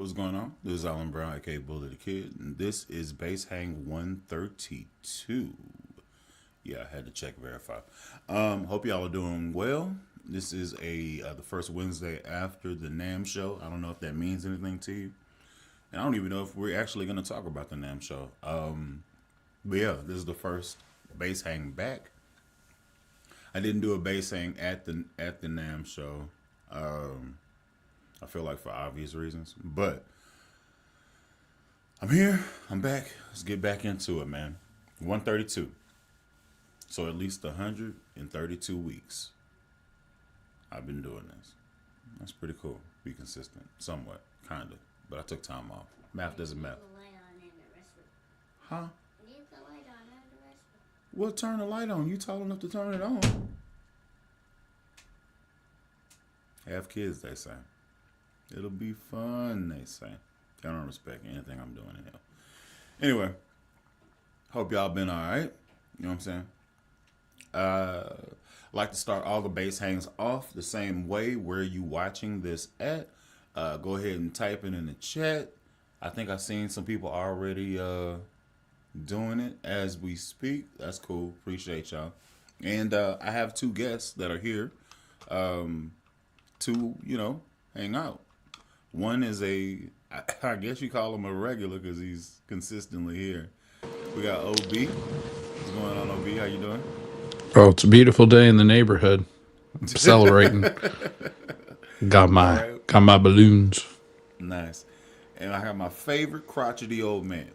What's going on? This is Alan Brown, aka Bully the Kid, and this is Base Hang 132. Yeah, I had to check verify. Hope y'all are doing well. This is the first Wednesday after the NAM show. I don't know if that means anything to you, and I don't even know if we're actually going to talk about the NAM show. But yeah, this is the first Base Hang back. I didn't do a Base Hang at the NAM show. I feel like for obvious reasons, but I'm here. I'm back. Let's get back into it, man. 132. So at least 132 weeks I've been doing this. That's pretty cool. Be consistent, somewhat, kind of. But I took time off. Math doesn't matter. Huh? Well, turn the light on. You tall enough to turn it on. Have kids, they say. It'll be fun, they say. I don't respect anything I'm doing in here. Anyway, hope y'all been all right. You know what I'm saying? I like to start all the base hangs off the same way. Where you watching this at? Go ahead and type it in the chat. I think I've seen some people already doing it as we speak. That's cool. Appreciate y'all. And I have two guests that are here to, hang out. One is I guess you call him a regular because he's consistently here. We got OB. What's going on, OB? How you doing? Oh, it's a beautiful day in the neighborhood. I'm celebrating. Got All my right. got my balloons. Nice. And I have my favorite crotchety old man,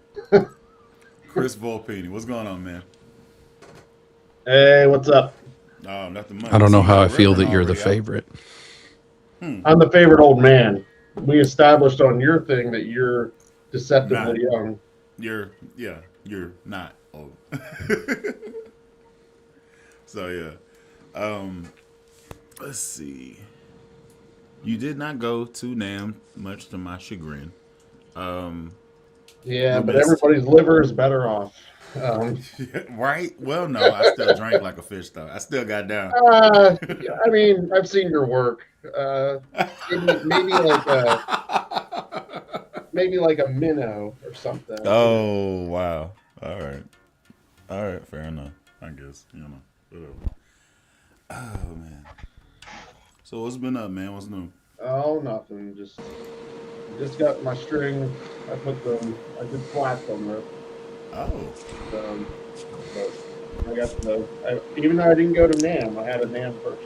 Chris Volpini. What's going on, man? Hey, what's up? Oh, nothing I much. I don't see know you how got I the feel Reverend that you're the already out. favorite. I'm the favorite old man. We established on your thing that you're Not. deceptively young. You're not old. So, yeah. Um, let's see. You did not go to NAM, much to my chagrin. Um, Yeah, we but missed. everybody's liver is better off. Right? Well, no, I still drank like a fish, though. I still got down. I mean, I've seen your work. Uh, maybe like a minnow or something. Oh, wow. All right. All right, fair enough. I guess, whatever. Oh, man. So, what's been up, man? What's new? Oh, nothing. Just got my string. I put them. I did flats on this. Oh, But I got even though I didn't go to NAM, I had a NAM first.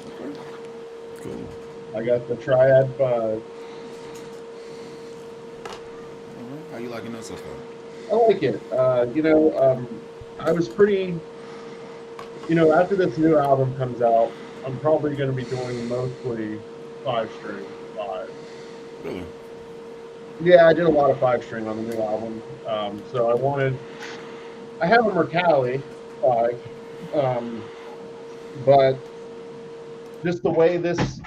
okay. Cool. I got the Triad 5. All right. How you liking that so far? I like it. I was pretty. After this new album comes out, I'm probably going to be doing mostly five string five. Really? Yeah, I did a lot of five string on the new album. So I have a Mercalli five, um, but just the way this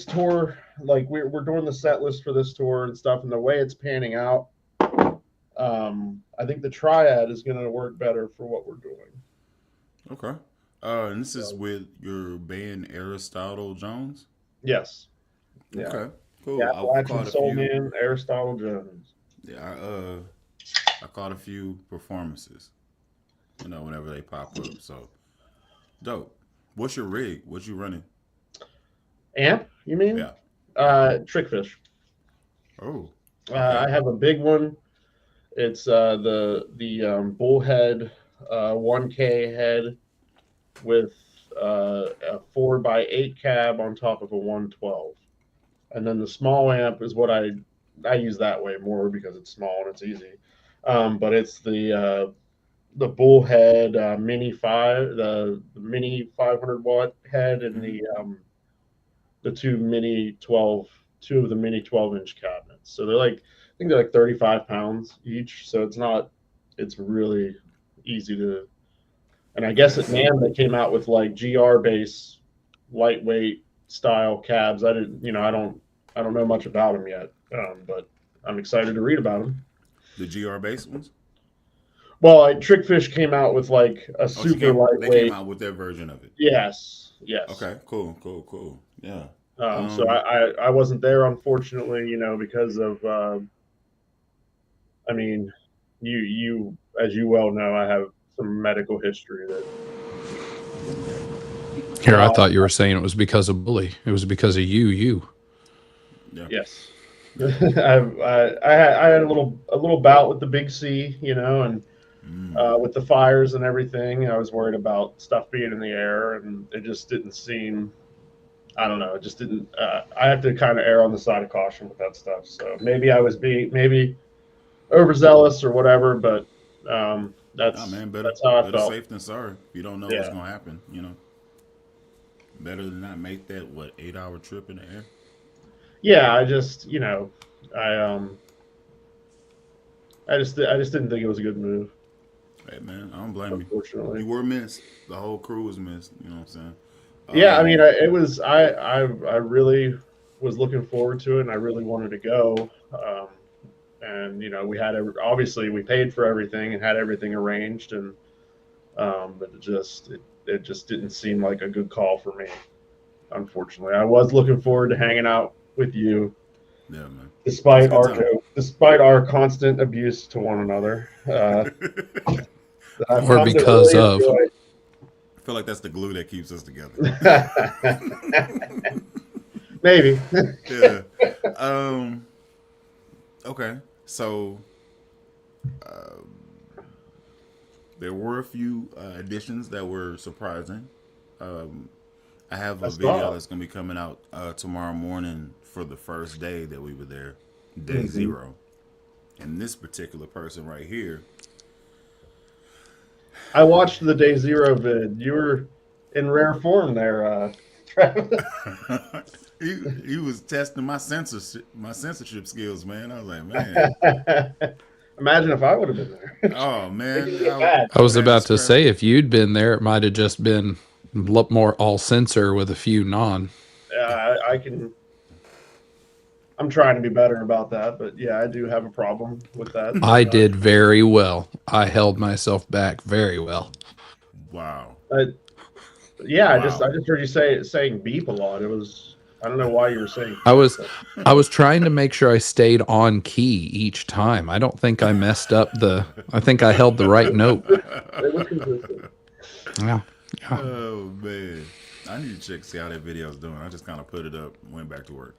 tour, like we're doing the set list for this tour and stuff, and the way it's panning out, I think the Triad is going to work better for what we're doing. Okay. And this is So, with your band Aristotle Jones? yes, yeah, Okay. the Cool. I've Appalachian caught a Soul few. Man, Aristotle Jones. Yeah, I caught a few performances. Whenever they pop up. So dope. What's your rig? What you running? Amp, you mean? Yeah. Yeah. Trickfish. Oh. Okay. I have a big one. It's the bullhead 1K head with a 4x8 cab on top of a 112, and then the small amp is what I use that way more because it's small and it's easy. But it's the bullhead mini five, the mini 500-watt head, and Mm-hmm. the two of the mini 12-inch cabinets. So I think they're like 35 pounds each. So it's really easy to. And I guess at Nice. NAM they came out with like GR base lightweight style cabs. I don't know much about them yet, but I'm excited to read about them. The GR bass ones? Well, Trickfish came out with like a Oh, super they came lightweight. out with their version of it. Yes, yes. Okay, cool. Yeah. So I wasn't there, unfortunately, because of, I mean, you as you well know, I have some medical history that. Here, I thought you were saying it was because of bully. It was because of you. Yeah. Yes. I had a little bout with the big C, and with the fires and everything. I was worried about stuff being in the air, and it just didn't seem. I don't know. It just didn't. I have to kind of err on the side of caution with that stuff. So maybe I was being maybe overzealous or whatever, but Oh that's man, better that's how I better felt. safe than sorry. If you don't know what's Yeah. gonna happen, better than not make that 8-hour trip in the air. Yeah. I just I I just didn't think it was a good move. Hey man, I don't blame you. Unfortunately. You were missed. The whole crew was missed. You know what I'm saying? Yeah, I mean, it was I really was looking forward to it, and I really wanted to go. And we had obviously we paid for everything and had everything arranged, and but it just didn't seem like a good call for me. Unfortunately, I was looking forward to hanging out with you, Yeah, man. It was a despite good our time. despite our constant abuse to one another. That I I've feel Or like come that's to the because really of. I feel like that's the glue that keeps us together. enjoy. Maybe. Yeah. Um. Okay. So there were a few additions that were surprising. Um, I have I a video saw. that's going to be coming out tomorrow morning for the first day that we were there, day Mhm. zero. And this particular person right here, I watched the day zero vid. You were in rare form there, Travis. he was testing my censorship skills, man. I was like, man, Imagine if I would have been there. oh Making man, me get mad. I I would was have had to about to scrap. say, if you'd been there, it might have just been a lot more all censor with a few non. I can. I'm trying to be better about that, but yeah, I do have a problem with that I sometimes. did very well. I held myself back very well. Wow, Uh, yeah, I wow. just heard you saying beep a lot. It was. I don't know why you were saying I beep, was but I was trying to make sure I stayed on key each time. I don't think I messed up the I think I held the right note. it was consistent. Yeah. Yeah. Oh man, I need to check see how that video's doing. I just kind of put it up, went back to work.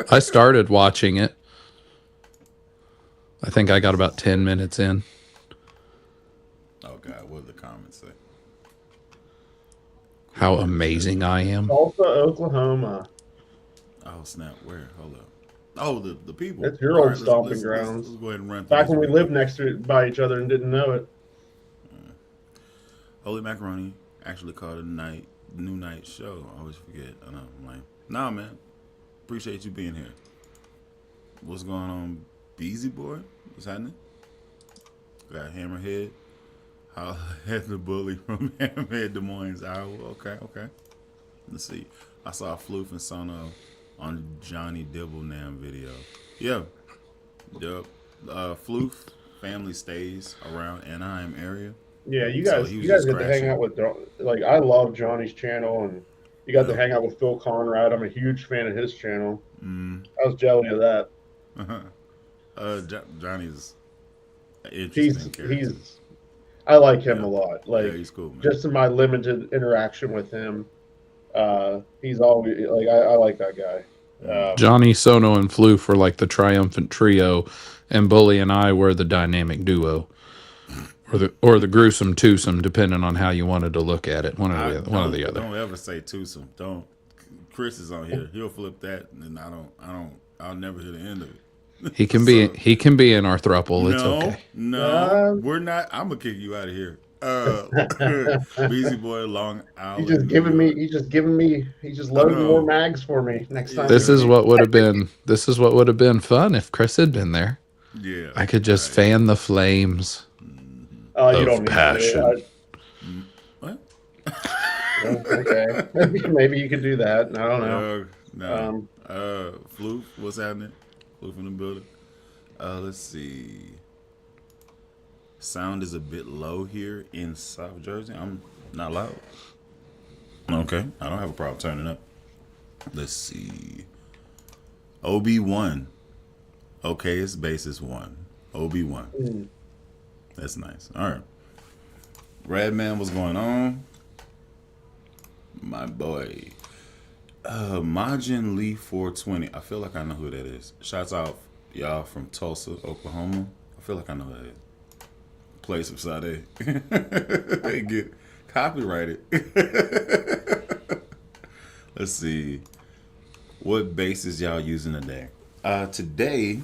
I started watching it. I think I got about 10 minutes in. Oh God, what did the comments say? How Cool head amazing tattoo. I am. Tulsa, Oklahoma. Oh snap! Where? Hold up. Oh, the people. It's your All old right, let's stomping let's let's let's grounds. go ahead and run through Back this when we real lived quick. next to by each other and didn't know it. Holy Macaroni actually called it a new night show. I always forget. I know. I'm like, nah, man. Appreciate you being here. What's going on, Beezy boy? What's happening? Got Hammerhead. How had the bully from Hammerhead Des Moines, Iowa. Okay, okay. Let's see. I saw Floof and Sono on Johnny Dibblenam video. Yeah, yep. Floof family stays around Anaheim area, Yeah, you so guys, he was you guys just get to hang crashing. out with like I love Johnny's channel, and you got to Yep. hang out with Phil Conrad. I'm a huge fan of his channel. I was jealous of that. Johnny's an He's interesting character. he's I like him Yeah, a lot. yeah, Like he's cool, man. just in my limited interaction with him, he's always like I like that guy. Johnny, Sono, and Floof were like the triumphant trio, and Bully and I were the dynamic duo, or the gruesome twosome, depending on how you wanted to look at it. One or I the one or the other. don't ever say twosome. Don't. Chris is on here. He'll flip that, and I'll never hear the end of He it. can be So he can be in our thruple. It's no, okay. no, uh, we're not. I'm gonna kick you out of here. Beezy Boy, Long he's Island, just New giving me. York. He's just giving me. He's just I loading more know. mags for me next time we This Yeah, is meet. what would have been. This is what would have been fun if Chris had been there. yeah, I could just right. fan the flames Oh, you don't of need passion. to. What? Okay, maybe you could do that. I don't know. No. Um, Floof, what's happening? Floof in the building. Let's see. Sound is a bit low here in South Jersey. I'm not loud. Okay, I don't have a problem turning up. Let's see. OB1. Okay, its base is 1. OB1. Mm. That's nice. All right. Radman, what's going on? My boy. Majin Lee 420. I feel like I know who that is. Shouts out y'all from Tulsa, Oklahoma. I feel like I know who that is. Play some Sade. They get copyrighted. Let's see. What bases y'all using today? Today,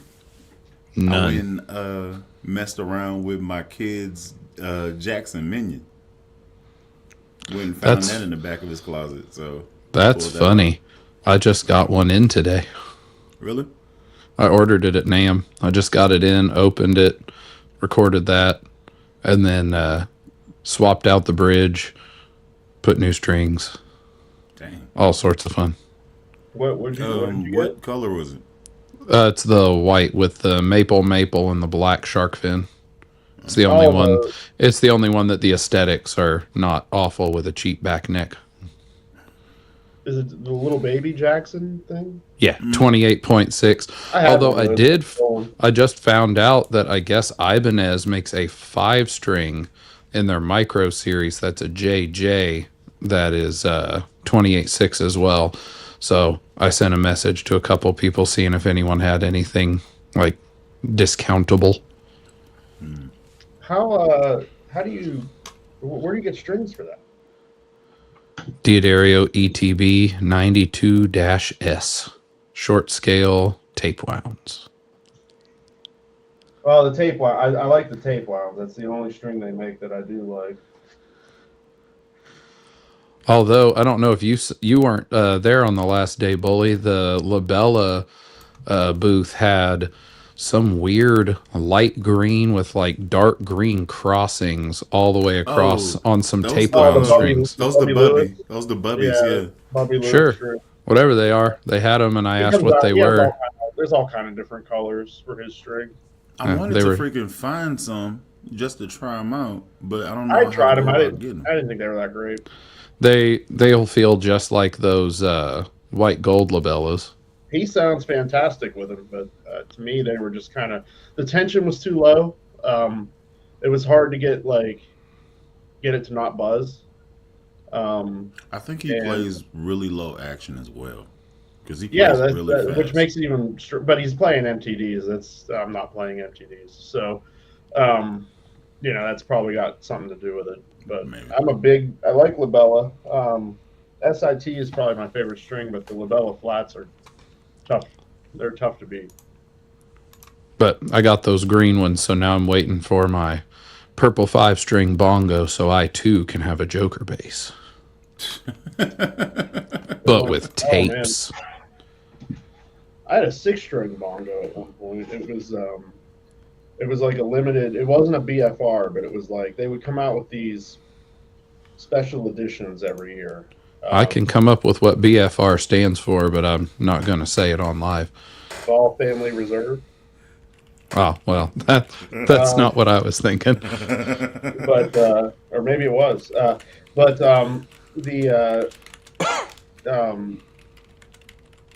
None. I went and messed around with my kids' Jackson Minion. Went and found that in the back of his closet. So that's funny. I just got one in today. Really? I ordered it at NAM. I just got it in, opened it, recorded that, and then swapped out the bridge, put new strings. Dang. All sorts of fun. What did you what color was it? It's the white with the maple and the black shark fin. It's the only one. It's the only one that the aesthetics are not awful with a cheap back neck. Is it the little baby Jackson thing? Yeah, 28.6. Although I just found out that I guess Ibanez makes a 5-string in their micro series. That's a JJ that is 28.6 as well. So I sent a message to a couple people seeing if anyone had anything like discountable. How do you, where do you get strings for that? Diodario ETB 92-S. Short scale tape wounds. Well, the tape wound, I like the tape wound. That's the only string they make that I do like. Although, I don't know if you weren't there on the last day, Bully. The Labella booth had some weird light green with like dark green crossings all the way across on some tape wound strings. Those the Bubbies, yeah. Bubby Sure. Lewis, Whatever they are. They had them, and I asked what they were. There's all kind of different colors for his string. I wanted to freaking find some just to try them out, but I don't know. I tried them. I didn't think they were that great. They'll feel just like those white gold labellas. He sounds fantastic with them, but to me, they were just kind of, the tension was too low. It was hard to get it to not buzz. I think he plays really low action as well, because he plays really fast. Which makes it even. But he's playing MTDs. I'm not playing MTDs, so that's probably got something to do with it. But maybe. I like Labella. SIT is probably my favorite string, but the Labella flats are tough. They're tough to beat. But I got those green ones, so now I'm waiting for my purple 5-string bongo so I too can have a Joker bass. But with tapes. I had a 6-string bongo at one point. It was like a limited, it wasn't a BFR, but it was like they would come out with these special editions every year. I can come up with what BFR stands for, but I'm not going to say it on live. Ball Family Reserve. Oh, well, that's not what I was thinking. But, or maybe it was.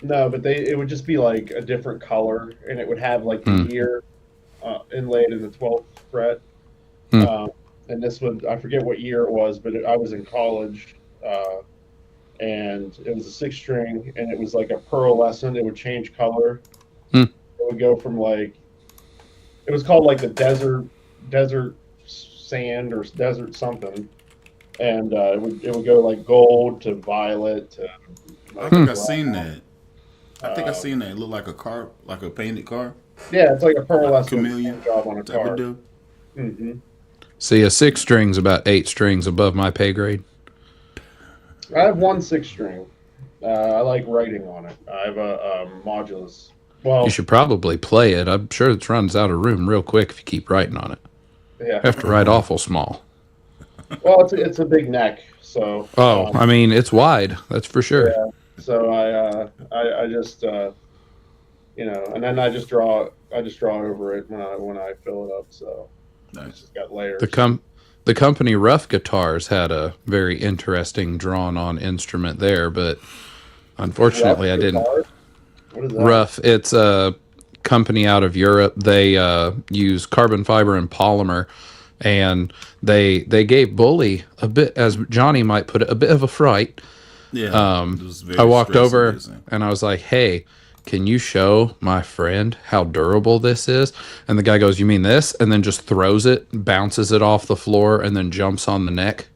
No, but it would just be like a different color, and it would have like the year inlaid in the 12th fret. And this would, I forget what year it was, but I was in college, and it was a 6-string, and it was like a pearlescent. It would change color. It would go from like, it was called like the desert sand or desert something, and it would go like gold to violet to. I think I've seen that. I think I've seen that. It looked like a car, like a painted car. Yeah, it's like a pearlescent chameleon job on a car. Mm-hmm. See, a 6-string's about 8 strings above my pay grade. I have one 6-string. I like writing on it. I have a modulus. Well, you should probably play it. I'm sure it runs out of room real quick if you keep writing on it. Yeah, you have to write awful small. Well, it's a big neck, so. I mean, it's wide. That's for sure. Yeah. So I just and then I just draw over it when I fill it up. So nice. It's just got layers. The company Rough Guitars had a very interesting drawn-on instrument there, but Unfortunately, I didn't. What is that? Rough. It's a company out of Europe. They use carbon fiber and polymer, and they gave Bully a bit, as Johnny might put it, a bit of a fright. Yeah, it was very I walked over stress-inducing. and I was like, "Hey, can you show my friend how durable this is?" And the guy goes, "You mean this?" And then just throws it, bounces it off the floor, and then jumps on the neck.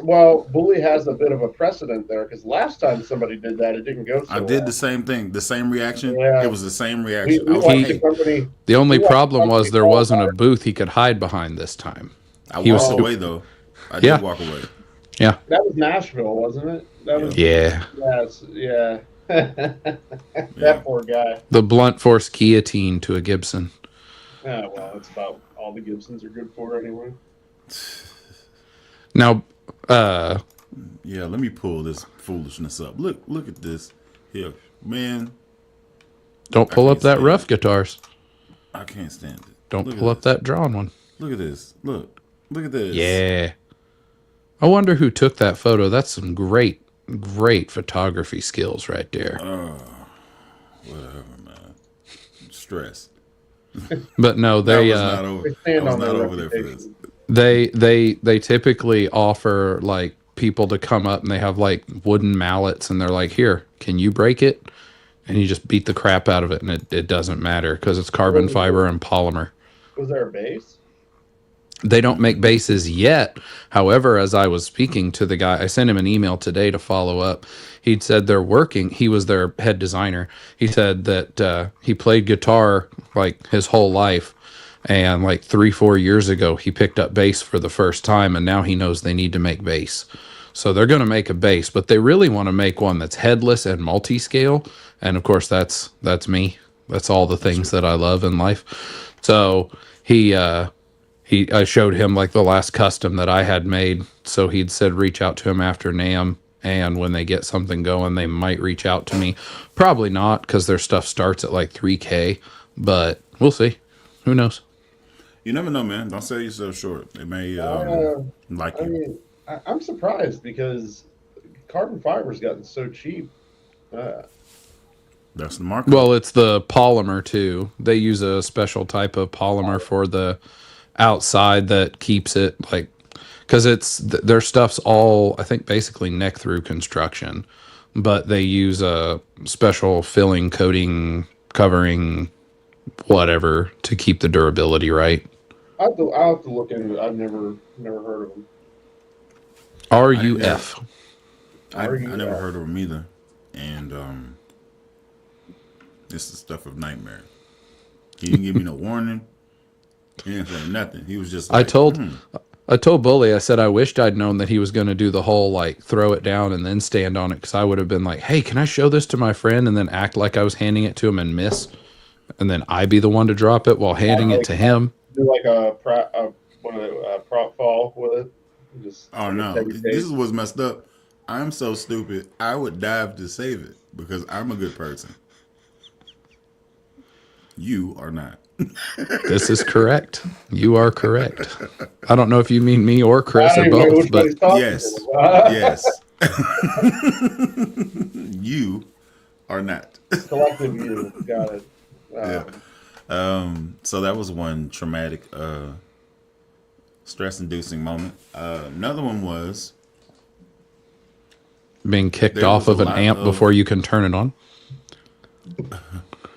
Bully has a bit of a precedent there because last time somebody did that, it didn't go so I did the same thing, the same reaction. Yeah. It was the same reaction. We I was watched like, the hey, company. The only we watched problem the was there company wasn't a fall booth he could hide behind this time. I He was walked away though. I did Yeah. walk away. Yeah. apart. That was Nashville, wasn't it? That was Yeah. yeah. That Yeah. poor guy. The blunt force guillotine to a Gibson. Yeah, well, it's about all the Gibsons are good for anyway. Now, Yeah, let me pull this foolishness up. Look at this here, man. don't pull up can't that stand rough it. guitars. I can't stand it. Don't Look pull at up that drawn one. Look at this. Look at this. Yeah. I wonder who took that photo. That's some great photography skills right there. Whatever, man. Stress. But no, They they was not over. They I stand was on not their over there for this. reputation. they typically offer like people to come up and they have like wooden mallets and they're like, "Here, can you break it?" And you just beat the crap out of it and it doesn't matter because it's carbon fiber and polymer. Was there a base? They don't make bases yet. However, as I was speaking to the guy, I sent him an email today to follow up. He'd said they're working. He was their head designer. He said that he played guitar like his whole life. And like 3-4 years ago, he picked up bass for the first time. And now he knows they need to make bass. So they're going to make a bass, but they really want to make one that's headless and multi-scale. And of course, that's me. That's all the things that I love in life. So I showed him like the last custom that I had made. So he'd said reach out to him after NAMM. And when they get something going, they might reach out to me. Probably not because their stuff starts at like 3K. But we'll see. Who knows? You never know, man. Don't sell yourself short. They may like I you. mean, I'm surprised because carbon fiber's gotten so cheap. That's the market. Well, it's the polymer too. They use a special type of polymer for the outside that keeps it like, because it's their stuff's all, I think, basically neck through construction, but they use a special filling, coating, covering, whatever to keep the durability right. I'll have to look into it. I've never heard of them. RUF. I never heard of them either. And it's the stuff of nightmare. He didn't give me no warning. He didn't say nothing. He was just like, I told Bully, I said, I wished I'd known that he was going to do the whole, like, throw it down and then stand on it, because I would have been like, hey, can I show this to my friend? And then act like I was handing it to him and miss. And then I be the one to drop it while handing it to him. Do like a prop fall with it. Just oh, no. This is what's messed up. I'm so stupid. I would dive to save it because I'm a good person. You are not. This is correct. You are correct. I don't know if you mean me or Chris or both, but yes. Yes. You are not. Collective you. Got it. Yeah. So that was one traumatic, stress-inducing moment. Another one was being kicked off of an amp before you can turn it on.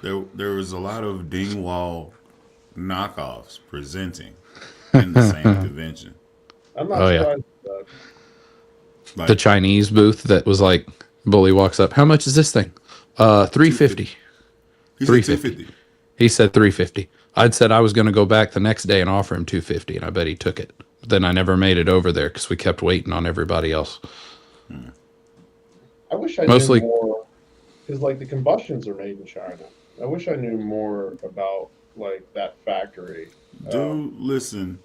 There was a lot of Dingwall knockoffs presenting in the same convention. I'm not surprised with that. The Chinese booth that was like, Bully walks up, how much is this thing? $350. He said $250. He said $350. I'd said I was going to go back the next day and offer him $250, and I bet he took it. But then I never made it over there because we kept waiting on everybody else. I wish I knew more, because like the combustions are made in China. I wish I knew more about like that factory. Dude, listen,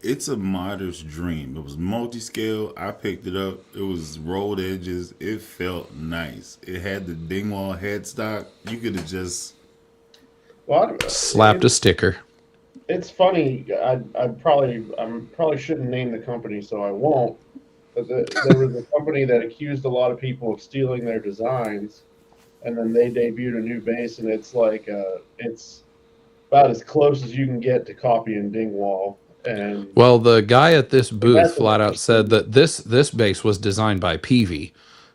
it's a modder's dream. It was multi-scale. I picked it up. It was rolled edges. It felt nice. It had the Dingwall headstock. You could have just slapped a sticker. It's funny. I probably shouldn't name the company, so I won't. But there was a company that accused a lot of people of stealing their designs, and then they debuted a new bass, and it's like it's about as close as you can get to copying Dingwall. And Well, the guy at this booth that's flat out said that this bass was designed by Peavy,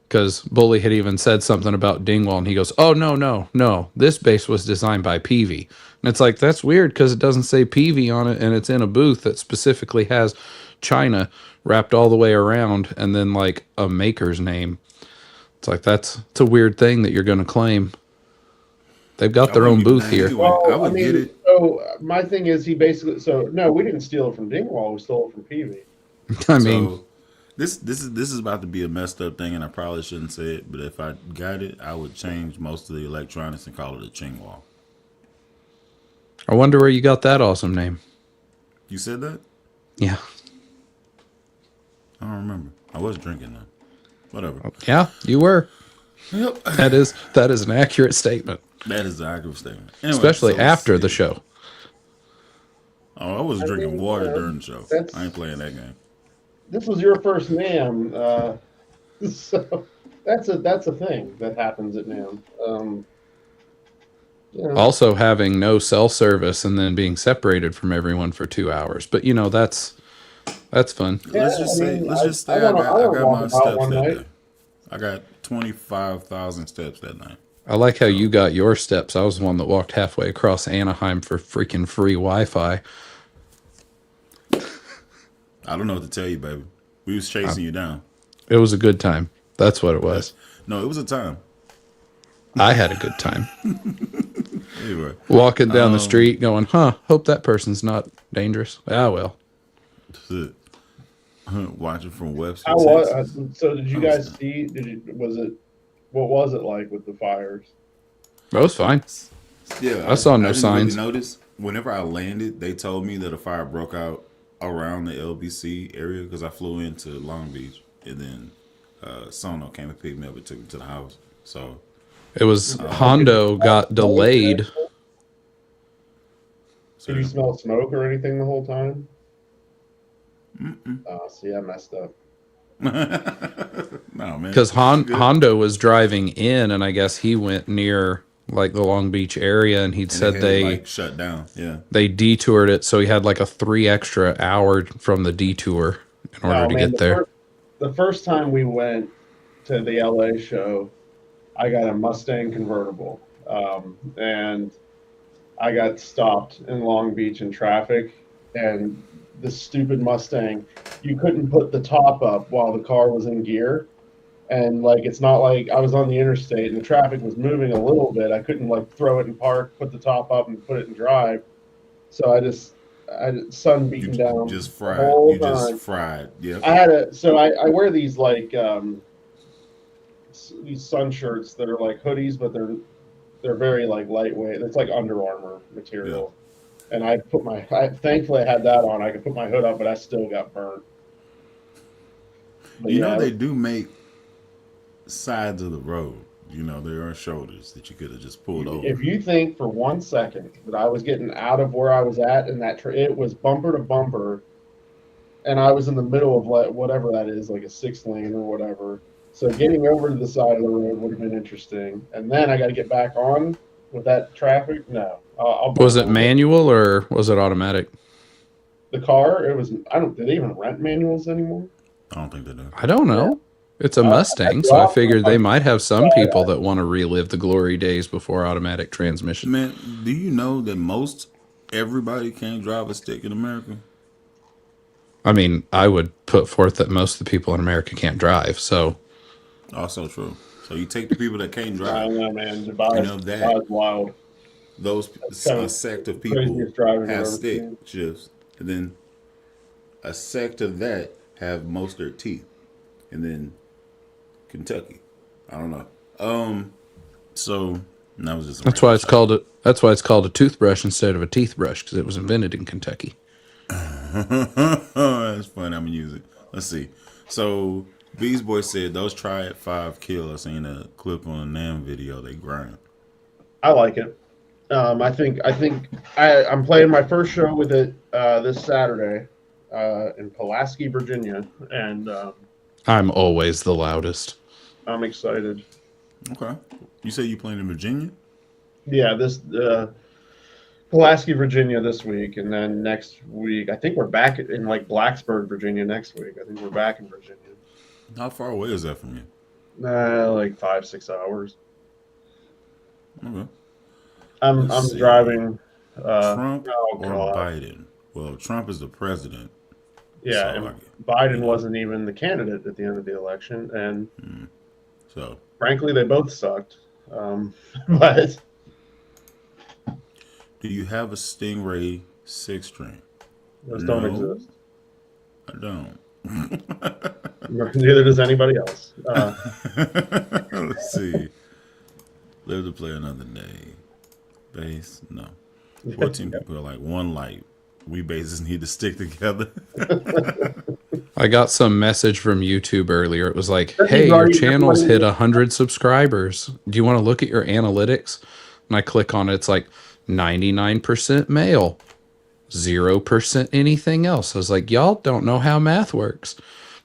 because Bully had even said something about Dingwall, and he goes, "Oh no, this bass was designed by Peavy." And it's like, that's weird because it doesn't say Peavy on it, and it's in a booth that specifically has China wrapped all the way around, and then like a maker's name. It's like it's a weird thing that you're going to claim. They've got their own booth here. Anyway, well, I would get it. So my thing is, he basically no, we didn't steal it from Dingwall. We stole it from Peavy. I mean, So this is about to be a messed up thing, and I probably shouldn't say it, but if I got it, I would change most of the electronics and call it a Chingwall. I wonder where you got that awesome name. You said that? Yeah. I don't remember. I was drinking though. Whatever. Yeah, you were. Yep. That is an accurate statement. That is an accurate statement. Anyway, Especially so after the show. Oh, I was drinking water during the show. I ain't playing that game. This was your first NAMM, so that's a thing that happens at NAMM. Also having no cell service and then being separated from everyone for 2 hours. But that's fun. Yeah, let's just say I got my steps that day. I got 25,000 steps that night. I like how you got your steps. I was the one that walked halfway across Anaheim for freaking free Wi-Fi. I don't know what to tell you, baby. We was chasing you down. It was a good time. That's what it was. No, it was a time. I had a good time. Anyway, walking down the street going, hope that person's not dangerous. Ah, well. Watching from Webster. So did you guys see, what was it like with the fires? It was fine. Yeah. I saw no signs. Really notice. Whenever I landed, they told me that a fire broke out around the LBC area because I flew into Long Beach, and then Sono came and picked me up and took me to the house. So it was Hondo got delayed. Did you smell smoke or anything the whole time? Oh, see, I messed up. No, man. Because Hondo was driving in, and I guess he went near like the Long Beach area, and he'd said they shut down. Yeah, they detoured it, so he had like a 3 extra hour from the detour in order to get there. The first time we went to the LA show, I got a Mustang convertible, and I got stopped in Long Beach in traffic, and this stupid Mustang, you couldn't put the top up while the car was in gear. And like, it's not like I was on the interstate and the traffic was moving a little bit. I couldn't like throw it in park, put the top up and put it in drive. So I sun beating down. Just fried. Just fried. Yeah. I wear these like, these sun shirts that are like hoodies, but they're very like lightweight. It's like Under Armour material. Yeah. And thankfully I had that on. I could put my hood up, but I still got burnt. But you know, they do make sides of the road. You know, there are shoulders that you could have just pulled over. If you think for 1 second that I was getting out of where I was at and it was bumper to bumper, and I was in the middle of like whatever that is, like a 6-lane or whatever. So getting over to the side of the road would have been interesting. And then I got to get back on with that traffic. No. Was it manual or was it automatic? The car, do they even rent manuals anymore? I don't think they do. I don't know. It's a Mustang, so I figured they might have some people that want to relive the glory days before automatic transmission. Man, do you know that everybody can't drive a stick in America? I mean, I would put forth that most of the people in America can't drive, so. Also true. So you take the people that can't drive. I don't know, man. Dubai's wild. A sect of people have stick shifts, and then a sect of that have most of their teeth, and then Kentucky, I don't know. So that was just that's why it's called a toothbrush instead of a teeth brush, because it was invented in Kentucky. That's funny. I'm gonna use it. Let's see. So Beast Boy said those try at 5 kill. I seen a clip on a NAMM video. They grind. I like it. I'm playing my first show with it this Saturday in Pulaski, Virginia, and I'm always the loudest. I'm excited. Okay. You say you playing in Virginia? Yeah, this Pulaski, Virginia this week, and then next week I think we're back in like Blacksburg, Virginia next week. I think we're back in Virginia. How far away is that from you? Like 5-6 hours. Okay. I'm driving. Trump oh or God. Biden? Well, Trump is the president. Yeah, so and Biden wasn't even the candidate at the end of the election, and so frankly, they both sucked. But do you have a Stingray 6-string? those don't exist. I don't. Neither does anybody else. Let's see. Live to play another day. Base? No. 14 people are like one light. We bases need to stick together. I got some message from YouTube earlier. It was like, hey, your channel's hit 100 subscribers. Do you want to look at your analytics? And I click on it. It's like 99% male, 0% anything else. I was like, y'all don't know how math works.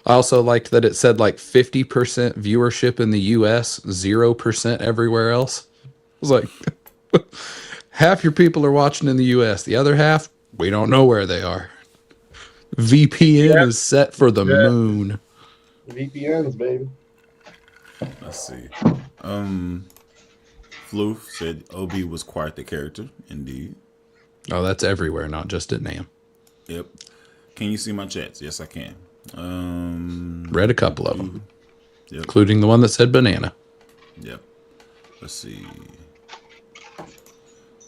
I also liked that it said like 50% viewership in the US, 0% everywhere else. I was like, half your people are watching in the US. The other half, we don't know where they are. VPN is set for the moon. VPNs, baby. Let's see. Floof said OB was quite the character, indeed. Oh, that's everywhere, not just at NAM. Yep. Can you see my chats? Yes, I can. Read a couple of them, yep. Including the one that said banana. Yep. Let's see.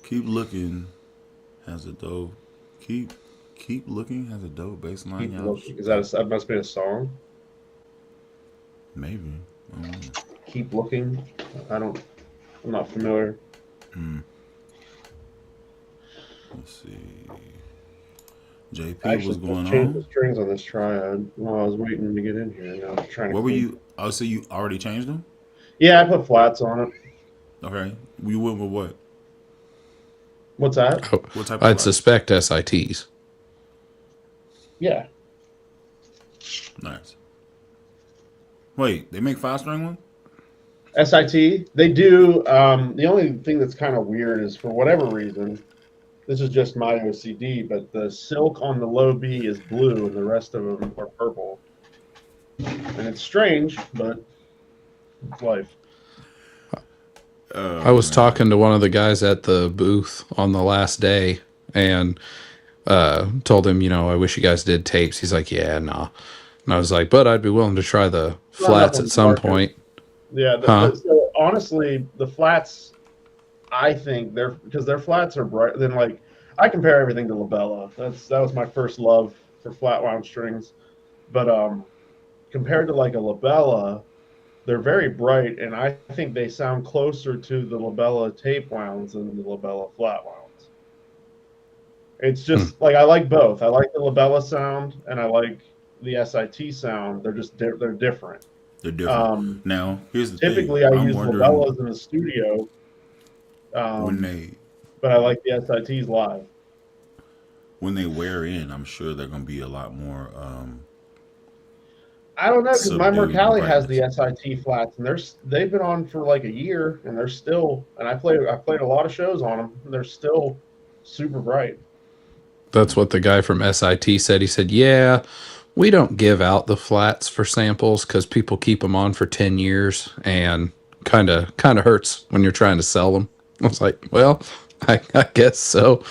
Keep looking has a dope. Keep looking has a dope baseline. Is that must be a song? Maybe. Keep looking. I'm not familiar. Let's see. JP, Actually, what's going changed on? the strings on this triad while I was waiting to get in here. And I was trying to. What were you? Oh, so you already changed them? Yeah, I put flats on it. Okay. You went with what? What's that? Oh, What type of I'd flats? suspect SITs. Yeah. Nice. Wait, they make 5-string one? SIT, they do. The only thing that's kind of weird is for whatever reason, this is just my OCD, but the silk on the low B is blue and the rest of them are purple. And it's strange, but it's life. I was talking to one of the guys at the booth on the last day and told him, I wish you guys did tapes. He's like, yeah, nah. And I was like, but I'd be willing to try the flats at some point. Yeah, so honestly, the flats, I think because their flats are bright. Then like I compare everything to labella. That was my first love for flat wound strings, but compared to like a labella, they're very bright, and I think they sound closer to the labella tape wounds than the labella flat wounds. It's just like I like both. I like the labella sound, and I like the SIT sound. They're different. They're different. Now, here's the typically thing. I use labellas in the studio, but I like the SITs live. When they wear in, I'm sure they're going to be a lot more. I don't know, because my Mercalli has the SIT flats, and they've been on for like a year, and they're still. And I played a lot of shows on them. And they're still super bright. That's what the guy from SIT said. He said, yeah, we don't give out the flats for samples because people keep them on for 10 years and kind of hurts when you're trying to sell them. I was like, well, I guess so.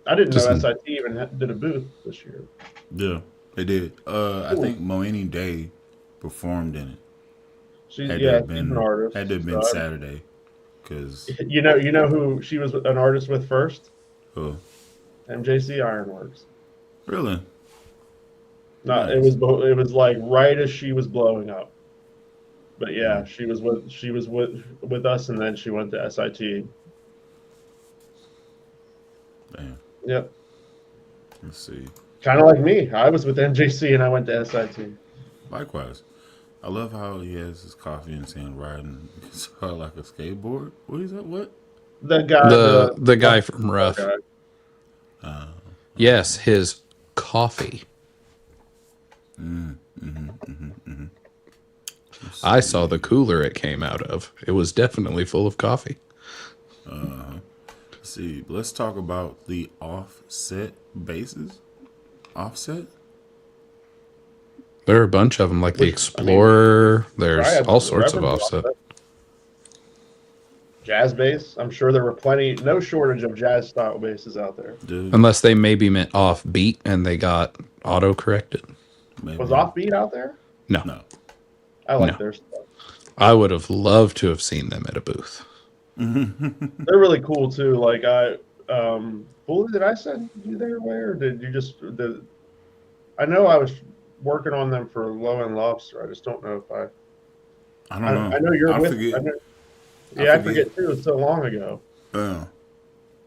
I didn't know SIT even did a booth this year. Yeah, they did. I think Moini Day performed in it. She's an artist. Had to have been Saturday. Cause you know who she was an artist with first? Who? MJC Ironworks. Really? No, nice. It was like right as she was blowing up. But yeah, she was with us, and then she went to SIT. Damn. Yep. Let's see. Kind of like me. I was with MJC and I went to SIT. Likewise. I love how he has his coffee in his hand riding like a skateboard. What is that? What? The guy. The guy from Rough. Yes, his coffee. I saw the cooler it came out of. It was definitely full of coffee. Let's see. Let's talk about the offset bases. Offset? There are a bunch of them, like the Explorer. There's all sorts of offset. Jazz bass. I'm sure there were no shortage of jazz style basses out there. Dude, Unless they maybe meant offbeat and they got auto corrected. maybe. Was Offbeat out there? No. I like No. their stuff. I would have loved to have seen them at a booth. They're really cool too. Like Bully, did I send you their way, or did you just? I know I was working on them for Low End Lobster. I just don't know if I don't know. I know you're with. Forget. I forget too. It's so long ago. Yeah.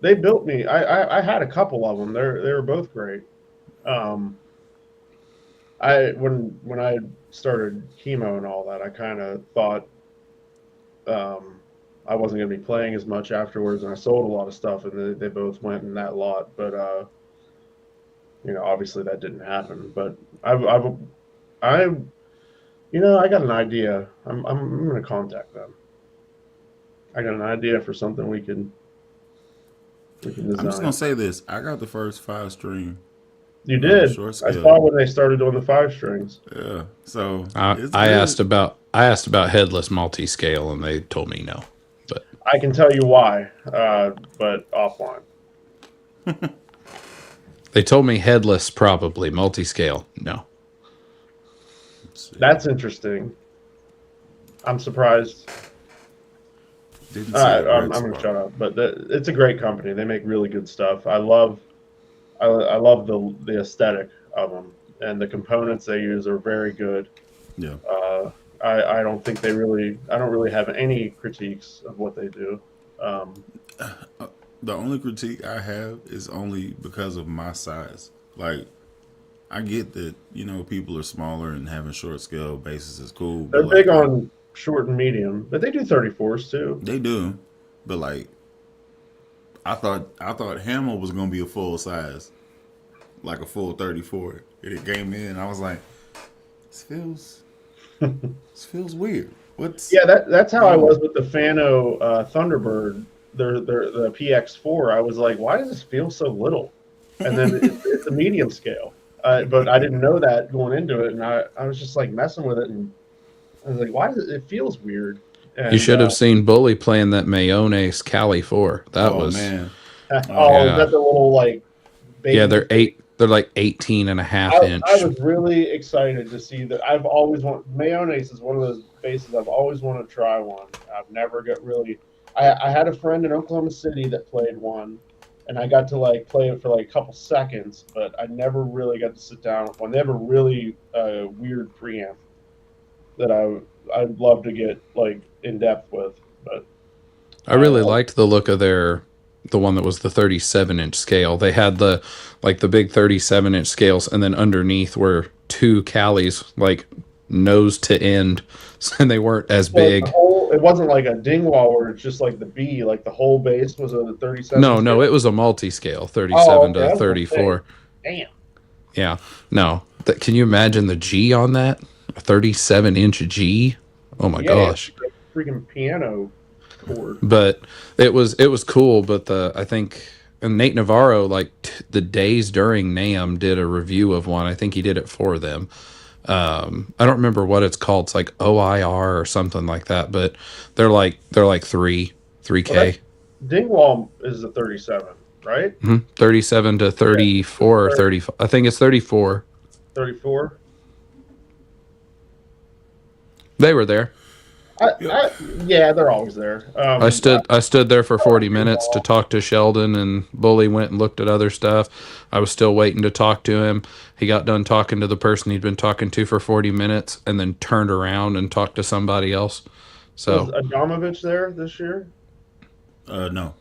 They built me. I had a couple of them. They were both great. When I started chemo and all that, I kind of thought I wasn't going to be playing as much afterwards, and I sold a lot of stuff, and they both went in that lot. But obviously that didn't happen. But I got an idea. I'm going to contact them. I got an idea for something we can design. I'm just gonna say this. I got the first 5-string. You did. Short I scale. saw when they started doing the 5 strings. Yeah. So I asked about headless multi-scale and they told me no. But I can tell you why, but offline. they told me headless probably, multi-scale no. That's interesting. I'm surprised. Didn't I'm going to shut up. But it's a great company. They make really good stuff. I love the aesthetic of them, and the components they use are very good. Yeah. I don't really have any critiques of what they do. The only critique I have is only because of my size. Like, I get that, people are smaller and having short scale bases is cool. They're big on short and medium, but they do 34s too. They do, but I thought Hamel was gonna be a full size, like a full 34. And it came in, and I was like, this feels weird. That's how I was with the Fano Thunderbird, the PX4. I was like, why does this feel so little? And then it's a medium scale, but I didn't know that going into it, and I was just like messing with it, and I was like, why does it feels weird? And, you should have seen Bully playing that Mayonnaise Cali 4. That was man. Is that the little like baby? Yeah, they're like 18 and a half inch. I was really excited to see that. I've always wanted Mayonnaise is one of those bases I've always wanted to try one. I've never got really. I had a friend in Oklahoma City that played one, and I got to play it for a couple seconds, but I never really got to sit down with one. They have a really weird preamp that I'd love to get in depth with, but I really liked the look of the one that was the 37-inch scale. They had the big 37-inch scales, and then underneath were 2 Calis, nose to end, and they weren't as big. It wasn't like a Dingwall where it's just like the B, the whole base was a 37. No, it was a multi-scale, 37 to 34. Damn. Yeah, no. Can you imagine the G on that? A 37-inch G? Oh my gosh! It's a freaking piano chord. But it was cool. But I think Nate Navarro, the days during NAMM, did a review of one. I think he did it for them. I don't remember what it's called. It's like OIR or something like that. But they're like 3K. Well, Dingwall is a 37, right? 37 to 34 or 35. I think it's 34. 34. They were there. They're always there. I stood there for 40 minutes to talk to Sheldon, and Bully went and looked at other stuff. I was still waiting to talk to him. He got done talking to the person he'd been talking to for 40 minutes and then turned around and talked to somebody else. So was Adamovich there this year? No.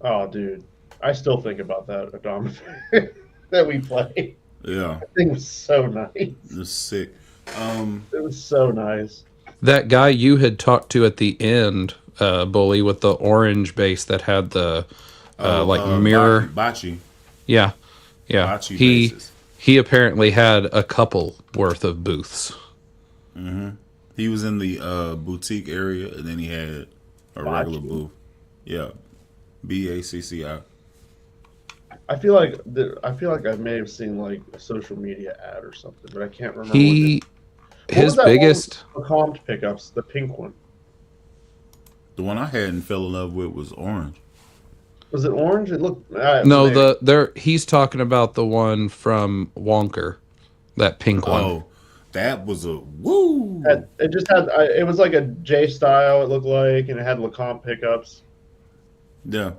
Oh, dude. I still think about that Adamovich that we played. Yeah. That thing was so nice. It's sick. It was so nice. that guy you had talked to at the end, Bully, with the orange base that had the mirror. Bocce. Yeah. Bocce bases. He apparently had a couple worth of booths. He was in the boutique area, and then he had a regular booth. Yeah, BACCI. I feel like I may have seen like a social media ad or something, but I can't remember. His biggest comped pickups, the pink one. The one I had and fell in love with was orange. Was it orange? It looked no. He's talking about the one from Wonker, that pink one. Oh, that was a woo. It just had. It was like a J style. It looked like, and it had LeCompte pickups. Yeah,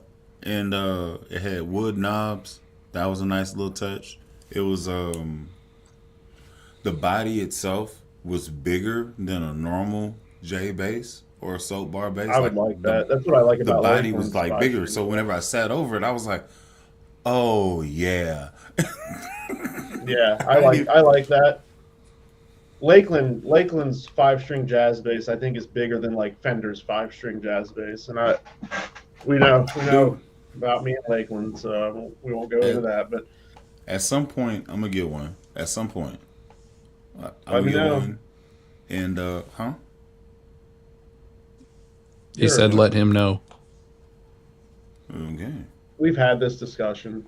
and it had wood knobs. That was a nice little touch. It was the body itself was bigger than a normal J bass or a soap bar bass. I would like that. That's what I like about the body Lakeland's was like bigger. So whenever I sat over it, I was like, "Oh yeah." Yeah, I like that. Lakeland's 5-string jazz bass, I think, is bigger than like Fender's 5-string jazz bass, and we know about me and Lakeland, so we won't go into that. But at some point, I'm gonna get one. At some point, I'll get one. And He said, "Let him know." Okay. We've had this discussion.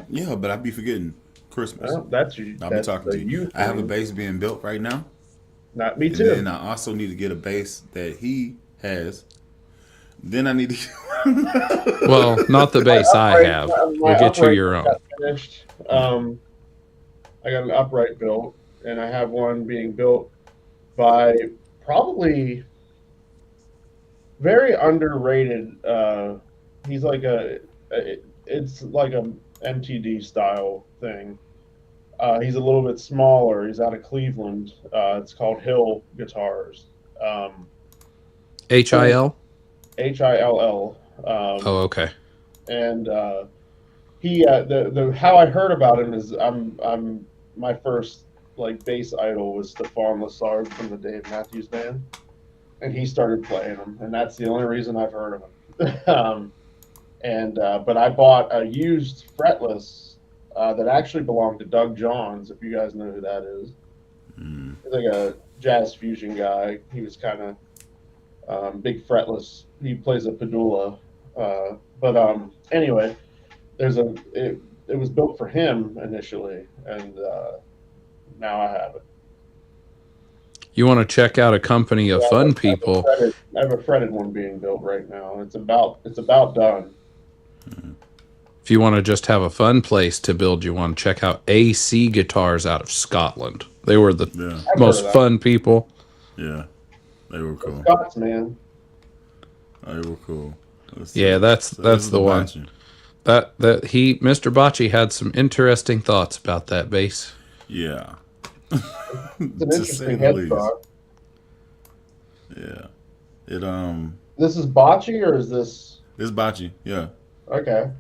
Yeah, but I'd be forgetting Christmas. Well, that's you. I'll be talking to you. I have a bass being built right now. Not me too. And I also need to get a bass that he has. Then I need to. Well, not the bass I have. We'll get you your own. Finished. I got an upright built, and I have one being built by probably very underrated. He's like it's like a MTD style thing. He's a little bit smaller. He's out of Cleveland. It's called Hill Guitars. HIL? HILL. Oh, okay. And he the how I heard about him is I'm my first like bass idol was Stefan Lessard from the Dave Matthews Band, and he started playing them, and that's the only reason I've heard of him. But I bought a used fretless that actually belonged to Doug Johns, if you guys know who that is. He's like a jazz fusion guy. He was kind of big fretless. He plays a Padula. Anyway, it was built for him initially, and now I have it. You want to check out a company of fun people? I have a fretted one being built right now. It's about done. If you want to just have a fun place to build you one, check out AC Guitars out of Scotland. They were the most fun people. Yeah, they were cool. Scots, man. They were cool. Yeah, that's the one. Mr. Bocce had some interesting thoughts about that bass. Yeah. It's an interesting headstock. Yeah. This is Bocce, or is this? This Bocce, yeah. Okay.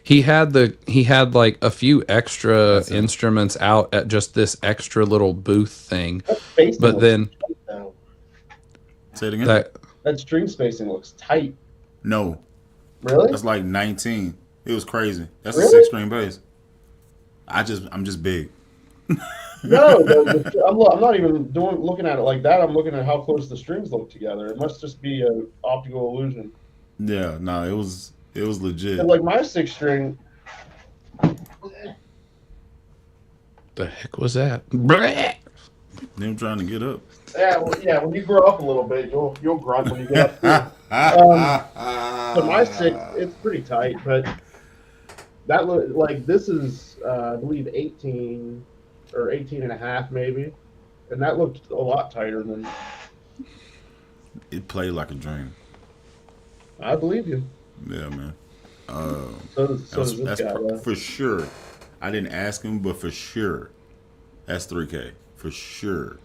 He had like a few extra instruments out at just this extra little booth thing, but then say it again. That string spacing looks tight. No. Really? That's like 19. It was crazy. That's really? A 6-string bass. I'm just big. No, I'm not even looking at it like that. I'm looking at how close the strings look together. It must just be an optical illusion. Yeah, no, it was legit. And like my 6-string. The heck was that? Them trying to get up. Yeah, when you grow up a little bit, you'll grunt when you get up. So my 6, it's pretty tight, but that this is I believe 18 or 18 and a half maybe, and that looked a lot tighter than. It played like a dream. I believe you. Yeah, man. That's for sure. I didn't ask him, but for sure, that's $3K for sure.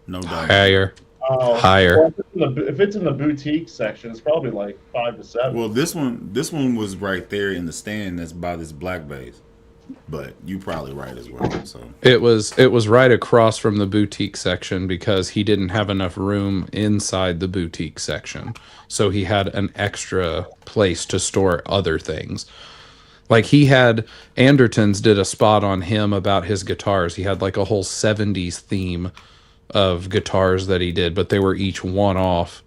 No doubt. Higher. Well, if it's in the boutique section, it's probably like 5 to 7. Well, this one was right there in the stand. That's by this black bass. But you probably right as well. So it was right across from the boutique section because he didn't have enough room inside the boutique section, so he had an extra place to store other things. Like he had Andertons did a spot on him about his guitars. He had like a whole 70s theme of guitars that he did, but they were each one off.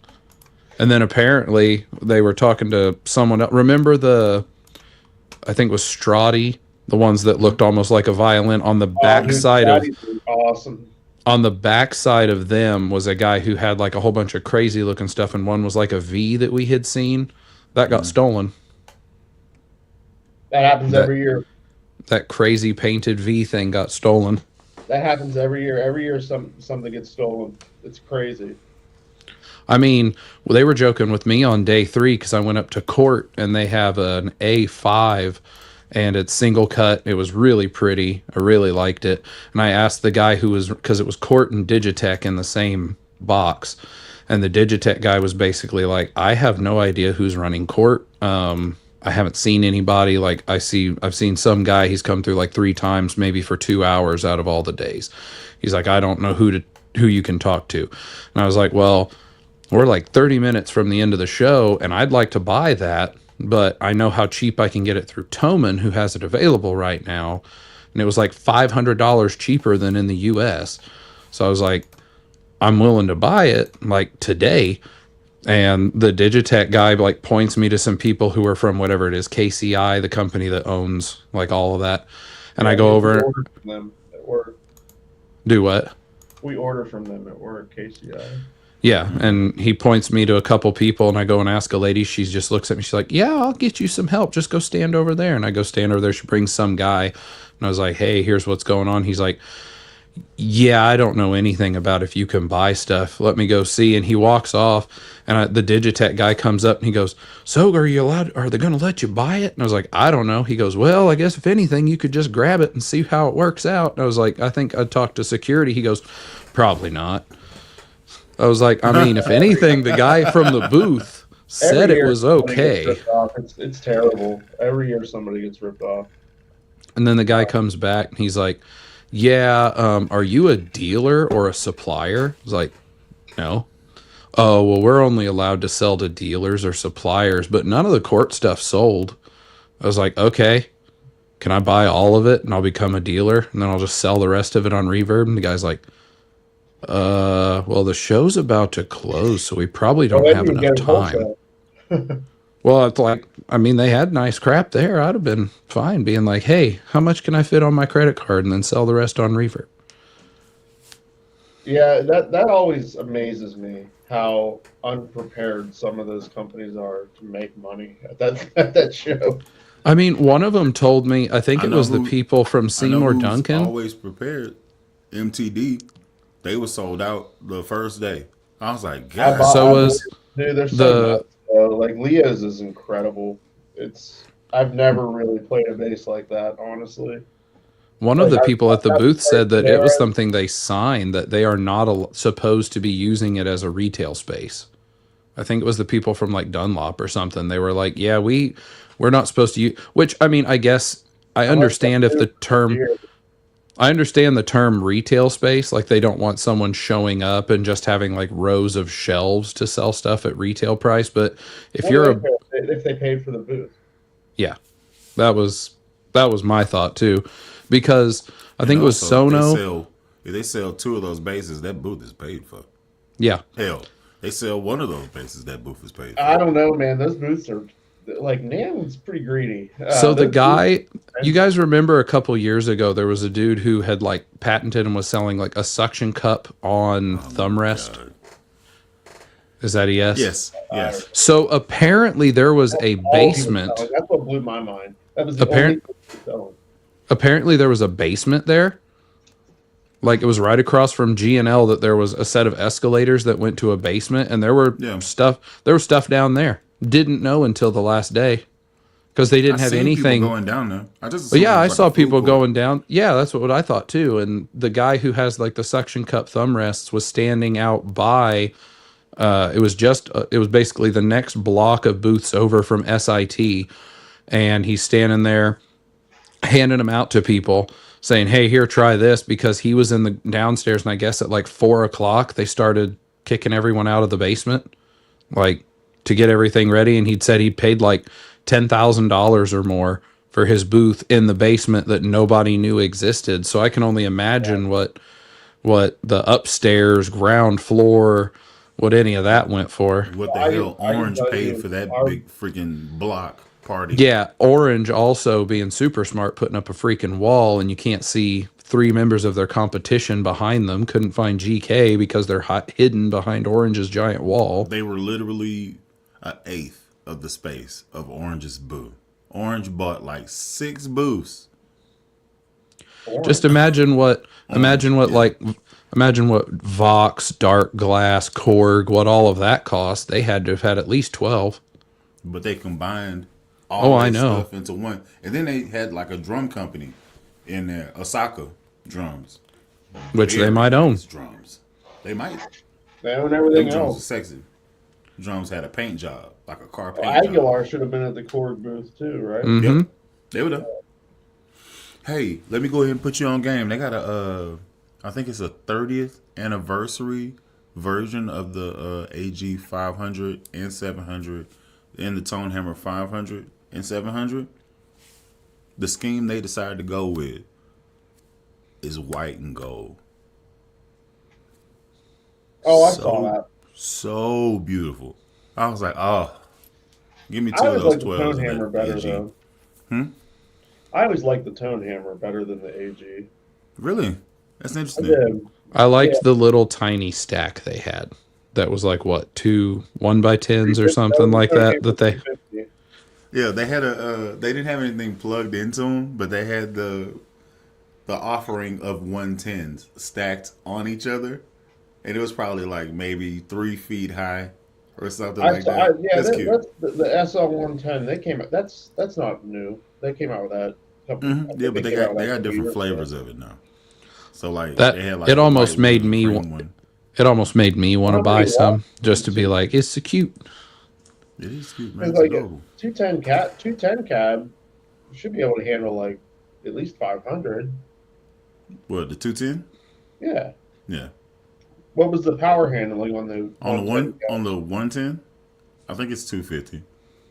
And then apparently they were talking to someone else. Remember I think it was Strati, the ones that looked almost like a violin on the back side of awesome. On the back side of them was a guy who had like a whole bunch of crazy looking stuff, and one was like a V that we had seen that got stolen. That happens every year. That crazy painted V thing got stolen. That happens every year. Every year something gets stolen. It's crazy. I mean, well, they were joking with me on day 3 because I went up to Court and they have an A5 and it's single cut. It was really pretty. I really liked it. And I asked the guy who was, because it was Court and Digitech in the same box. And the Digitech guy was basically like, I have no idea who's running Court. I haven't seen anybody. Like I've seen some guy, he's come through like 3 times, maybe for 2 hours out of all the days. He's like, I don't know who you can talk to. And I was like, well, we're like 30 minutes from the end of the show and I'd like to buy that, but I know how cheap I can get it through Thomann, who has it available right now. And it was like $500 cheaper than in the US. So I was like, I'm willing to buy it like today. And the Digitech guy like points me to some people who are from whatever it is, KCI, the company that owns like all of that. And I go over. Order from them at work. Do what? We order from them at work, KCI. Yeah, and he points me to a couple people, and I go and ask a lady. She just looks at me. She's like, yeah, I'll get you some help. Just go stand over there. And I go stand over there. She brings some guy. And I was like, hey, here's what's going on. He's like, yeah, I don't know anything about if you can buy stuff. Let me go see. And he walks off, and the Digitech guy comes up, and he goes, so are you allowed? Are they going to let you buy it? And I was like, I don't know. He goes, well, I guess if anything, you could just grab it and see how it works out. And I was like, I think I'd talk to security. He goes, probably not. I was like, I mean, if anything, the guy from the booth said it was okay. It's terrible. Every year somebody gets ripped off. And then the guy comes back and he's like, yeah, are you a dealer or a supplier? I was like, no. Oh, well, we're only allowed to sell to dealers or suppliers, but none of the Court stuff sold. I was like, okay, can I buy all of it and I'll become a dealer and then I'll just sell the rest of it on Reverb? And the guy's like, well, the show's about to close, so we probably don't have enough time. Well, it's like, I mean, they had nice crap there. I'd have been fine being like, hey, how much can I fit on my credit card and then sell the rest on Reverb? Yeah, that always amazes me, how unprepared some of those companies are to make money at that show. I mean, one of them told me, I think it was the people from Seymour Duncan. Always prepared. MTD. They were sold out the first day. I was like, God. So was dude, there's so much, like Leo's is incredible. I've never really played a bass like that, honestly. One of the people at the booth said that it was something they signed, that they are not supposed to be using it as a retail space. I think it was the people from like Dunlop or something. They were like, yeah, we're not supposed to use, which I mean, I guess I understand if the term, I understand the term retail space, like they don't want someone showing up and just having like rows of shelves to sell stuff at retail price. But if if they paid for the booth. Yeah, that was my thought too, because I think it was Sono. If they sell 2 of those bases, that booth is paid for. Yeah. Hell, they sell 1 of those bases, that booth is paid for. I don't know, man. Those booths are like, Nam's pretty greedy. So the guy, you guys remember a couple years ago, there was a dude who had like patented and was selling like a suction cup on thumb rest. God. Is that a yes? Yes. So apparently there was a basement. That's what blew my mind. That was apparently there was a basement there. Like it was right across from G&L, that there was a set of escalators that went to a basement, and there were stuff down there. Didn't know until the last day, because they didn't have anything going down there. I saw people going down. Yeah, that's what I thought too. And the guy who has like the suction cup thumb rests was standing out by. It was basically the next block of booths over from SIT, and he's standing there handing them out to people, saying, hey, here, try this, because he was in the downstairs, and I guess at like 4:00 they started kicking everyone out of the basement, like to get everything ready, and he'd said he paid like $10,000 or more for his booth in the basement that nobody knew existed. So I can only imagine what the upstairs ground floor, what any of that went for. What the hell Orange paid for that big freaking block party? Yeah, Orange also being super smart, putting up a freaking wall, and you can't see 3 members of their competition behind them. Couldn't find GK because they're hidden behind Orange's giant wall. They were literally an eighth of the space of Orange's booth. Orange bought like 6 booths. Just imagine what Vox, Dark Glass, Korg, what all of that cost. They had to have had at least 12. But they combined all I that know. stuff into one. And then they had like a drum company in there, Osaka Drums. Which they might own. Drums. They might. They own everything Them drums else. are sexy. Drums had a paint job, like a car paint Well, job. Aguilar should have been at the Korg booth too, right? Mm-hmm. Yep. They would have. Hey, let me go ahead and put you on game. They got I think it's a 30th anniversary version of the AG 500 and 700 and the Tone Hammer 500 and 700. The scheme they decided to go with is white and gold. Oh, I saw that. So beautiful. I was like, oh, give me 2 I of always those like the 12s. Tone Hammer better, though. I always like the Tone Hammer better than the AG. Really? That's I interesting. did. I liked the little tiny stack they had. That was like what, 2 1x10s or something like that. That they. Yeah, they had they didn't have anything plugged into them, but they had the offering of 110s stacked on each other, and it was probably like maybe 3 feet high or something like that. Yeah, that's cute. That's the SL 110. They came out. That's not new. They came out with that. Yeah, but they got different flavors of it now. So like That they had like it almost white made one, me. green one. It almost made me want to buy some just to be like, it's so cute. It is cute, man. It's It's like adorable. 210 cab should be able to handle like at least 500. What, the 210? Yeah. Yeah. What was the power handling on the 110? I think it's 250.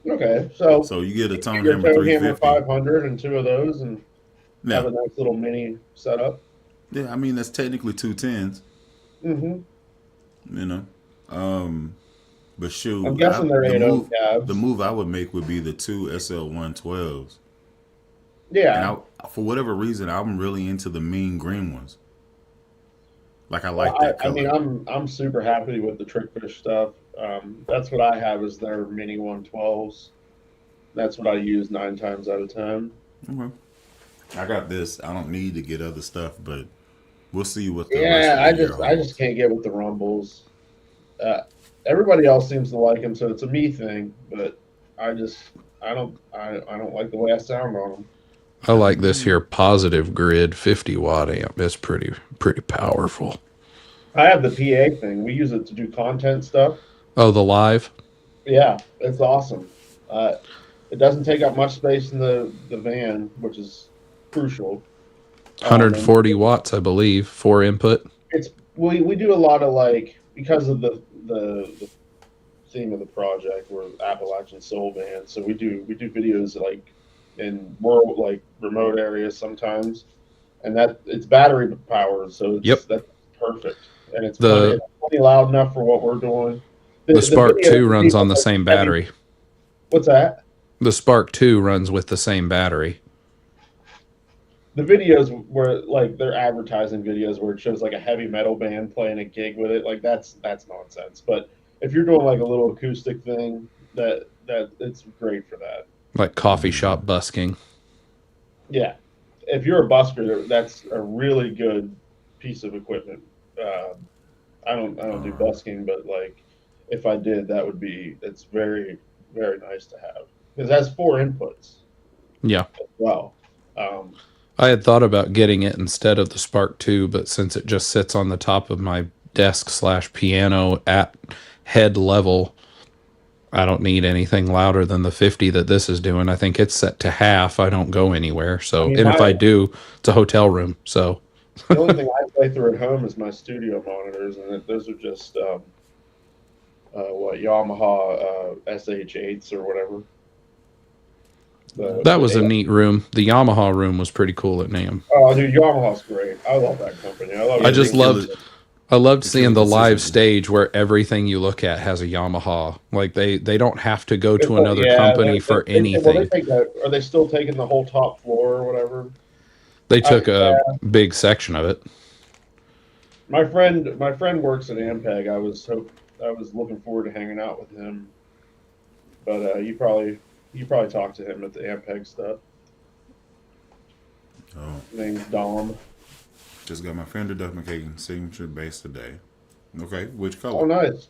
Okay, So you get a Tone Hammer 350. 500 and 2 of those, and have Yeah. a nice little mini setup. Yeah, I mean that's technically 210s. Mm-hmm. You know. But shoot, I'm guessing they're 8.0 cabs. The move I would make would be the 2 SL112s. Yeah. And for whatever reason, I'm really into the mean green ones. Like I like that color. I mean, I'm super happy with the Trickfish stuff. That's what I have is their mini 112s. That's what I use 9 times out of 10. Okay. I got this. I don't need to get other stuff, but we'll see what the I just can't get with the rumbles. Everybody else seems to like them, so it's a me thing. But I don't like the way I sound on them. I like this here positive grid 50 watt amp. It's pretty powerful. I have the PA thing. We use it to do content stuff. Oh, the live? Yeah, it's awesome. It doesn't take up much space in the van, which is crucial. 140 watts, I believe, for input. We do a lot of like, because of the theme of the project, we're Appalachian soul band, so we do videos like in rural, like remote areas sometimes, and that it's battery powered, so that's perfect, and it's plenty loud enough for what we're doing. The Spark 2 runs on the same battery. What's that? The Spark 2 runs with the same battery. The videos where like they're advertising videos where it shows like a heavy metal band playing a gig with it, like that's nonsense. But if you're doing like a little acoustic thing, that it's great for that. Like coffee shop busking. Yeah, if you're a busker, that's a really good piece of equipment. I don't do busking, but like if I did, it's very, very nice to have because it has 4 inputs. Yeah. As well. I had thought about getting it instead of the Spark 2, but since it just sits on the top of my desk/piano at head level, I don't need anything louder than the 50 that this is doing. I think it's set to half. I don't go anywhere. So, and if I do, it's a hotel room. So the only thing I play through at home is my studio monitors, and those are just Yamaha SH8s or whatever. That was a neat room. The Yamaha room was pretty cool at NAMM. Oh, dude, Yamaha's great. I love that company. I loved seeing the live stage where everything you look at has a Yamaha. Like they don't have to go to another company for anything. Are they still taking the whole top floor or whatever? They took a big section of it. My friend works at Ampeg. I was looking forward to hanging out with him, but you probably talked to him at the Ampeg stuff. Oh, name's Dom. Just got my Fender Duck McKagan signature bass today. Okay, which color? Oh, nice.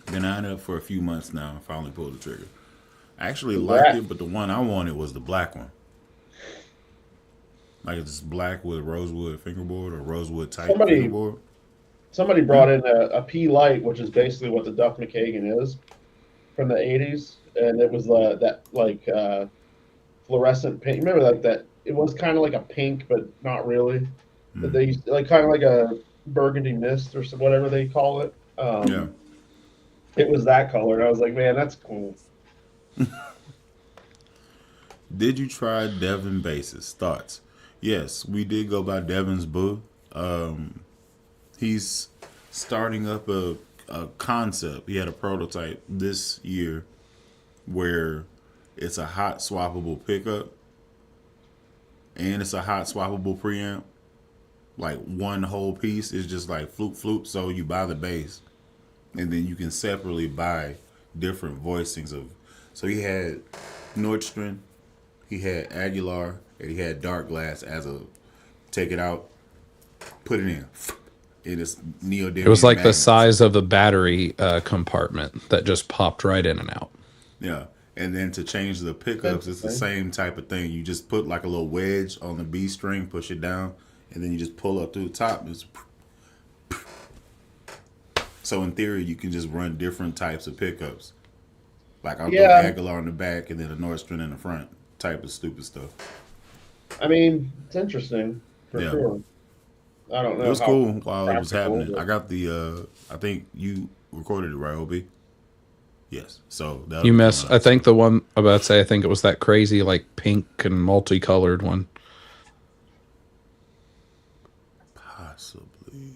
Been eyeing it up for a few months now. I finally pulled the trigger. I actually liked it, but the one I wanted was the black one. Like it's black with rosewood fingerboard or rosewood type fingerboard. Somebody brought in a P Light, which is basically what the Duck McKagan is from the 80s, and it was that fluorescent pink. Remember that? It was kind of like a pink, but not really. That they used like kind of like a burgundy mist or whatever they call it. Yeah. It was that color, and I was like, man, that's cool. Did you try Devin basses? Thoughts? Yes, we did go by Devin's booth. He's starting up a concept. He had a prototype this year where it's a hot swappable pickup and it's a hot swappable preamp. Like one whole piece is just like floop. So you buy the bass and then you can separately buy different voicings of. So he had Nordstrom, he had Aguilar, and he had Dark Glass as a take it out, put it in. It is neodymium. It was like magnets. The size of a battery compartment that just popped right in and out. Yeah. And then to change the pickups, it's the same type of thing. You just put like a little wedge on the B string, push it down, and then you just pull up through the top. So in theory, you can just run different types of pickups. Like I'll throw Aguilar in the back and then a Nordstrom in the front type of stupid stuff. I mean, it's interesting for sure. I don't know. It was cool while it was happening. I got the, I think you recorded it, right, OB? Yes. So that you missed. I think the one I'm about to say. I think it was that crazy like pink and multicolored one. Possibly.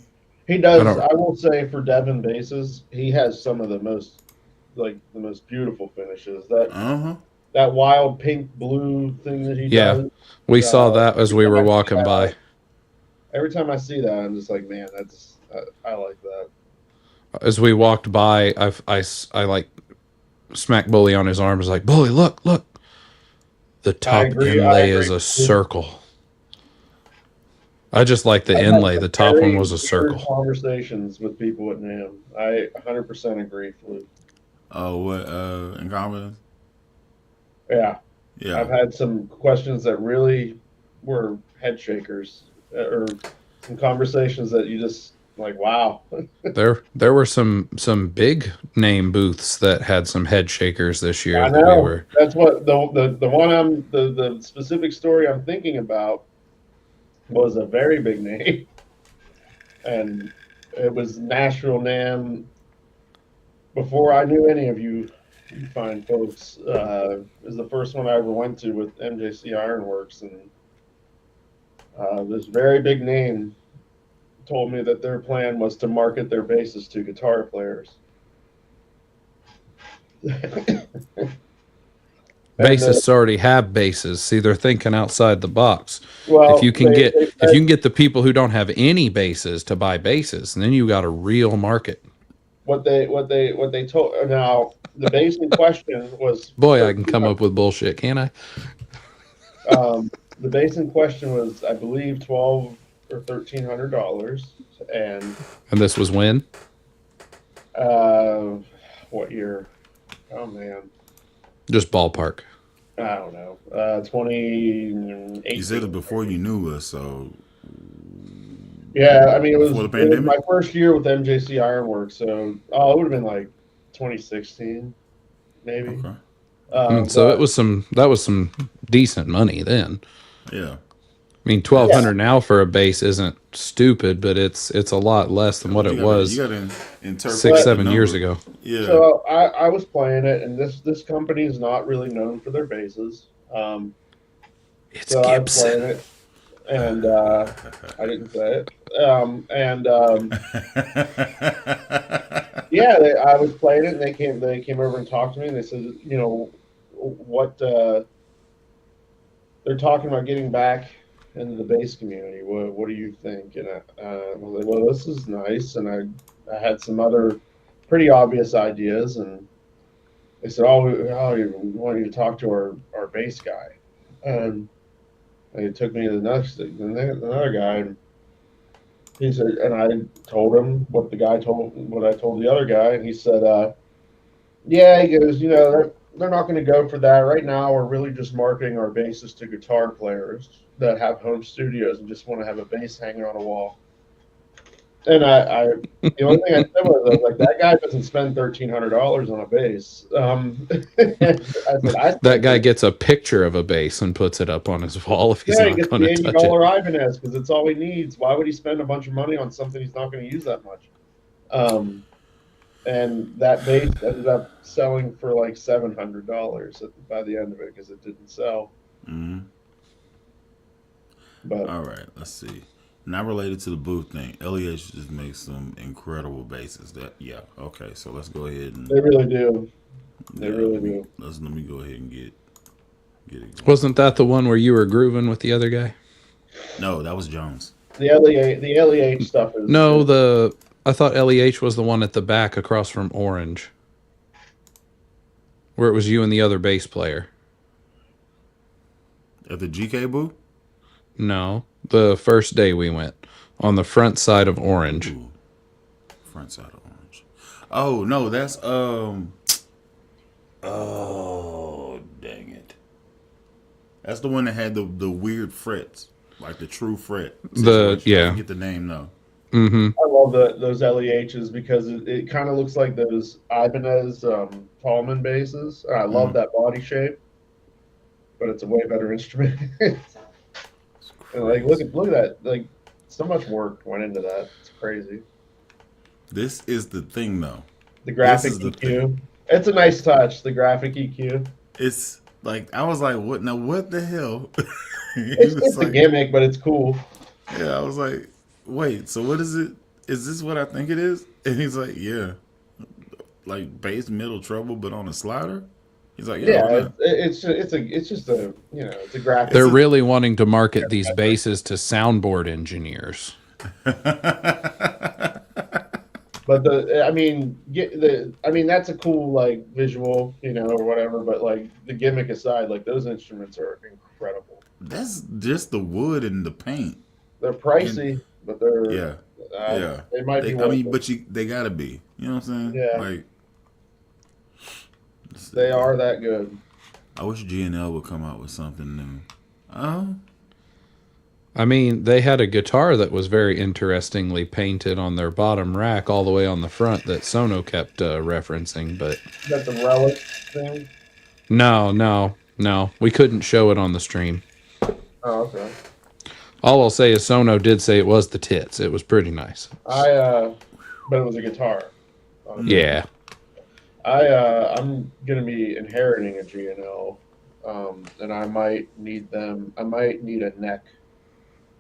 He does. I will say for Devin basses, he has some of the most beautiful finishes. That wild pink blue thing that he does. Yeah, we saw that as we were walking by. Every time I see that, I'm just like, man, I like that. As we walked by, I like smacked Bully on his arm. I was like, Bully, look. The top inlay is a circle. I just like the inlay. The top one was a circle. Conversations with people at NAMM. I 100% agree, Flute. Oh, what? Incompetence? Yeah. I've had some questions that really were head shakers, or some conversations that you just like, wow. There were some big name booths that had some head shakers this year. I know. That's what the one the specific story I'm thinking about was a very big name, and it was Nashville NAMM. Before I knew any of you fine folks, it was the first one I ever went to with MJC Ironworks, and this very big name told me that their plan was to market their basses to guitar players. Bassists already have basses. See, they're thinking outside the box. Well, if you can get the people who don't have any basses to buy basses, and then you got a real market. What they told now, the bass in question was. Boy, I can come up with bullshit, can't I? The bass in question was, I believe, $1,200 or $1,300, and this was when? What year? Oh man. Just ballpark. I don't know. 2018. You said it before you knew us, so. Yeah, I mean, it was my first year with MJC Ironworks, so it would have been like 2016, maybe. Okay. So that was some decent money then. Yeah. I mean, $1,200 now for a bass isn't stupid, but it's a lot less than what it was 6-7 years ago. Yeah. So I was playing it, and this company is not really known for their basses. It's So I was Gibson. playing it, and I didn't say it. Yeah, I was playing it, and they came over and talked to me, and they said, you know, what they're talking about getting back into the bass community. What do you think? And I was like, well, this is nice, and I had some other pretty obvious ideas, and they said, oh, we want you to talk to our bass guy, and they took me to another guy, and he said, and I told him what I told the other guy, and he said, yeah, he goes, you know, they're not going to go for that right now. We're really just marketing our basses to guitar players that have home studios and just want to have a bass hanging on a wall. And the only thing I said was like, that guy doesn't spend $1,300 on a bass. That guy gets a picture of a bass and puts it up on his wall if he's yeah, he not gets going the to touch it. $80 Ibanez because it's all he needs. Why would he spend a bunch of money on something he's not going to use that much? And that bass ended up selling for like $700 by the end of it because it didn't sell. Mm-hmm. But all right, let's see. Not related to the booth thing. LEH just makes some incredible basses. Okay. So let's go ahead and they really do. They really do. Let me go ahead and get it going. Wasn't that the one where you were grooving with the other guy? No, that was Jones. The LEH stuff is no. I thought LEH was the one at the back across from Orange, where it was you and the other bass player. At the GK booth? No, the first day we went on the front side of Orange. Ooh. Front side of Orange. Oh no, that's oh dang it. That's the one that had the weird frets, like the true fret. I forget the name though. Mm-hmm. I love those LEHs because it kind of looks like those Ibanez Tallman basses. I love that body shape, but it's a way better instrument. And like look at that, like so much work went into that. It's crazy. This is the thing though. The graphic EQ. It's a nice touch. The graphic EQ. It's like I was like, what? Now what the hell? It's like, a gimmick, but it's cool. Yeah, I was like, wait. So what is it? Is this what I think it is? And he's like, yeah, like bass middle treble, but on a slider. He's like, yeah, it's just a it's a graphic. They're really wanting to market these basses to soundboard engineers. But I mean, that's a cool like visual, or whatever. But like the gimmick aside, like those instruments are incredible. That's just the wood and the paint. They're pricey, but they're yeah. They might be. I mean, but they gotta be. You know what I'm saying? Yeah. Like they are that good. I wish G&L would come out with something new. I mean, they had a guitar that was very interestingly painted on their bottom rack all the way on the front that Sono kept referencing, but... Is that the relic thing? No. We couldn't show it on the stream. Oh, okay. All I'll say is Sono did say it was the tits. It was pretty nice. But it was a guitar. Yeah. I'm going to be inheriting a G&L, and I might need them. I might need a neck.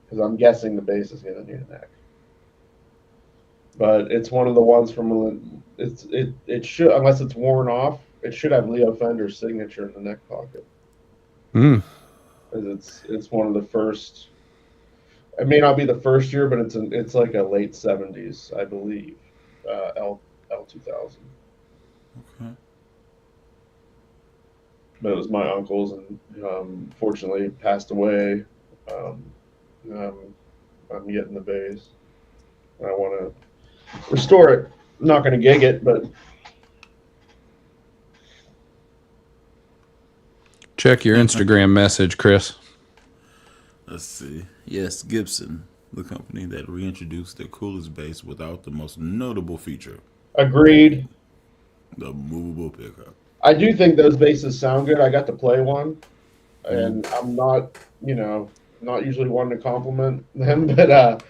Because I'm guessing the bass is going to need a neck, but it's one of the ones from it should, unless it's worn off, it should have Leo Fender's signature in the neck pocket. Because it's one of the first. It may not be the first year, but it's like a late '70s, I believe. L2000. Okay. But it was my uncle's, and fortunately passed away. I'm getting the bass. I want to restore it. I'm not going to gig it, but check your Instagram message, Chris. Let's see. Yes, Gibson, the company that reintroduced their coolest bass without the most notable feature. Agreed. The movable pickup. I do think those basses sound good. I got to play one, and I'm not, not usually one to compliment them, but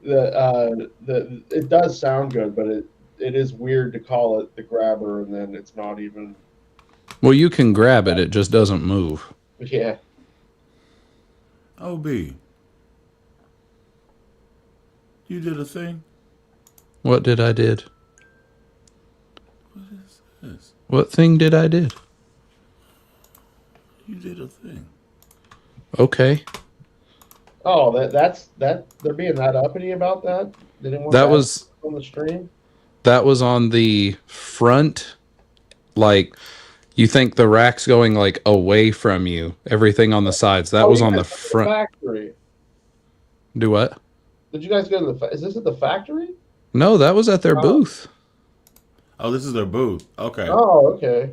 it does sound good, but it is weird to call it the grabber, and then it's not even. Well, you can grab it; it just doesn't move. Yeah. OB, you did a thing? What did I did? What is this? What thing did I did? You did a thing. Okay. Oh, that's they're being that uppity about that. They didn't want That that was on the stream. on the front, like you think the rack's going like away from you. Everything on the sides. That Oh, was you on guys the went to the front. factory. Do what? Did you guys go to the? Is this at the factory? No, that was at their Oh. booth. Oh, this is their booth. Okay. Oh, okay.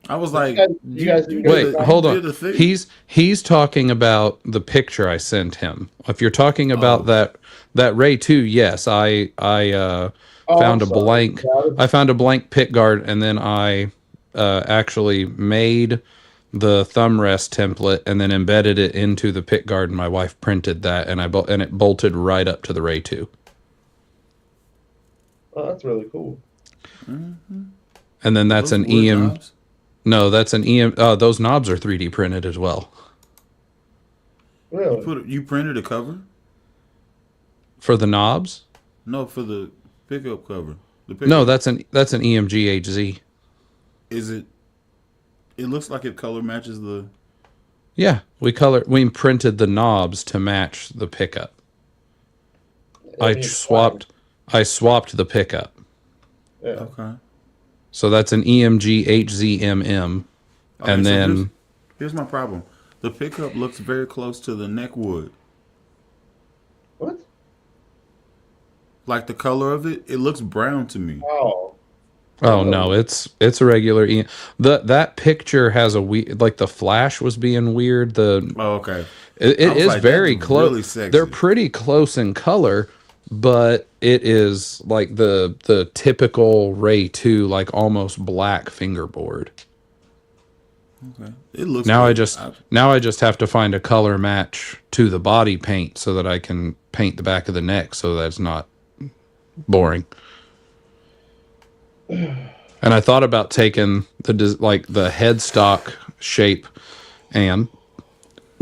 I was You like, guys- you guys you didn't go to Wait, the hold you on. did a thing. He's talking about the picture I sent him. If you're talking about Oh. that Ray 2, yes, I Oh, found I'm a sorry. blank. Yeah, I found a blank pick guard, and then I actually made the thumb rest template and then embedded it into the pick guard, and my wife printed that, and it bolted right up to the Ray 2. oh, that's really cool. Mm-hmm. And then that's an wood EM. knobs? No, that's an EM. Those knobs are 3D printed as well. Really? You printed a cover? For the knobs? No, for the pickup cover. No, that's an EMG HZ. Is it? It looks like it color matches the. Yeah, we printed the knobs to match the pickup. I swapped the pickup. Yeah. Okay. So that's an EMG HZMM. Okay, And so then here's my problem. The pickup looks very close to the neck wood. What? Like the color of it, it looks brown to me. Oh. oh no, it's a regular that picture has a weird, like the flash was being weird. Oh, okay. It is like, very that's close. really sexy. They're pretty close in color, but it is like the typical Ray 2, like almost black fingerboard. Okay. It looks Now good. I just have to find a color match to the body paint so that I can paint the back of the neck so that's not boring. And I thought about taking the headstock shape and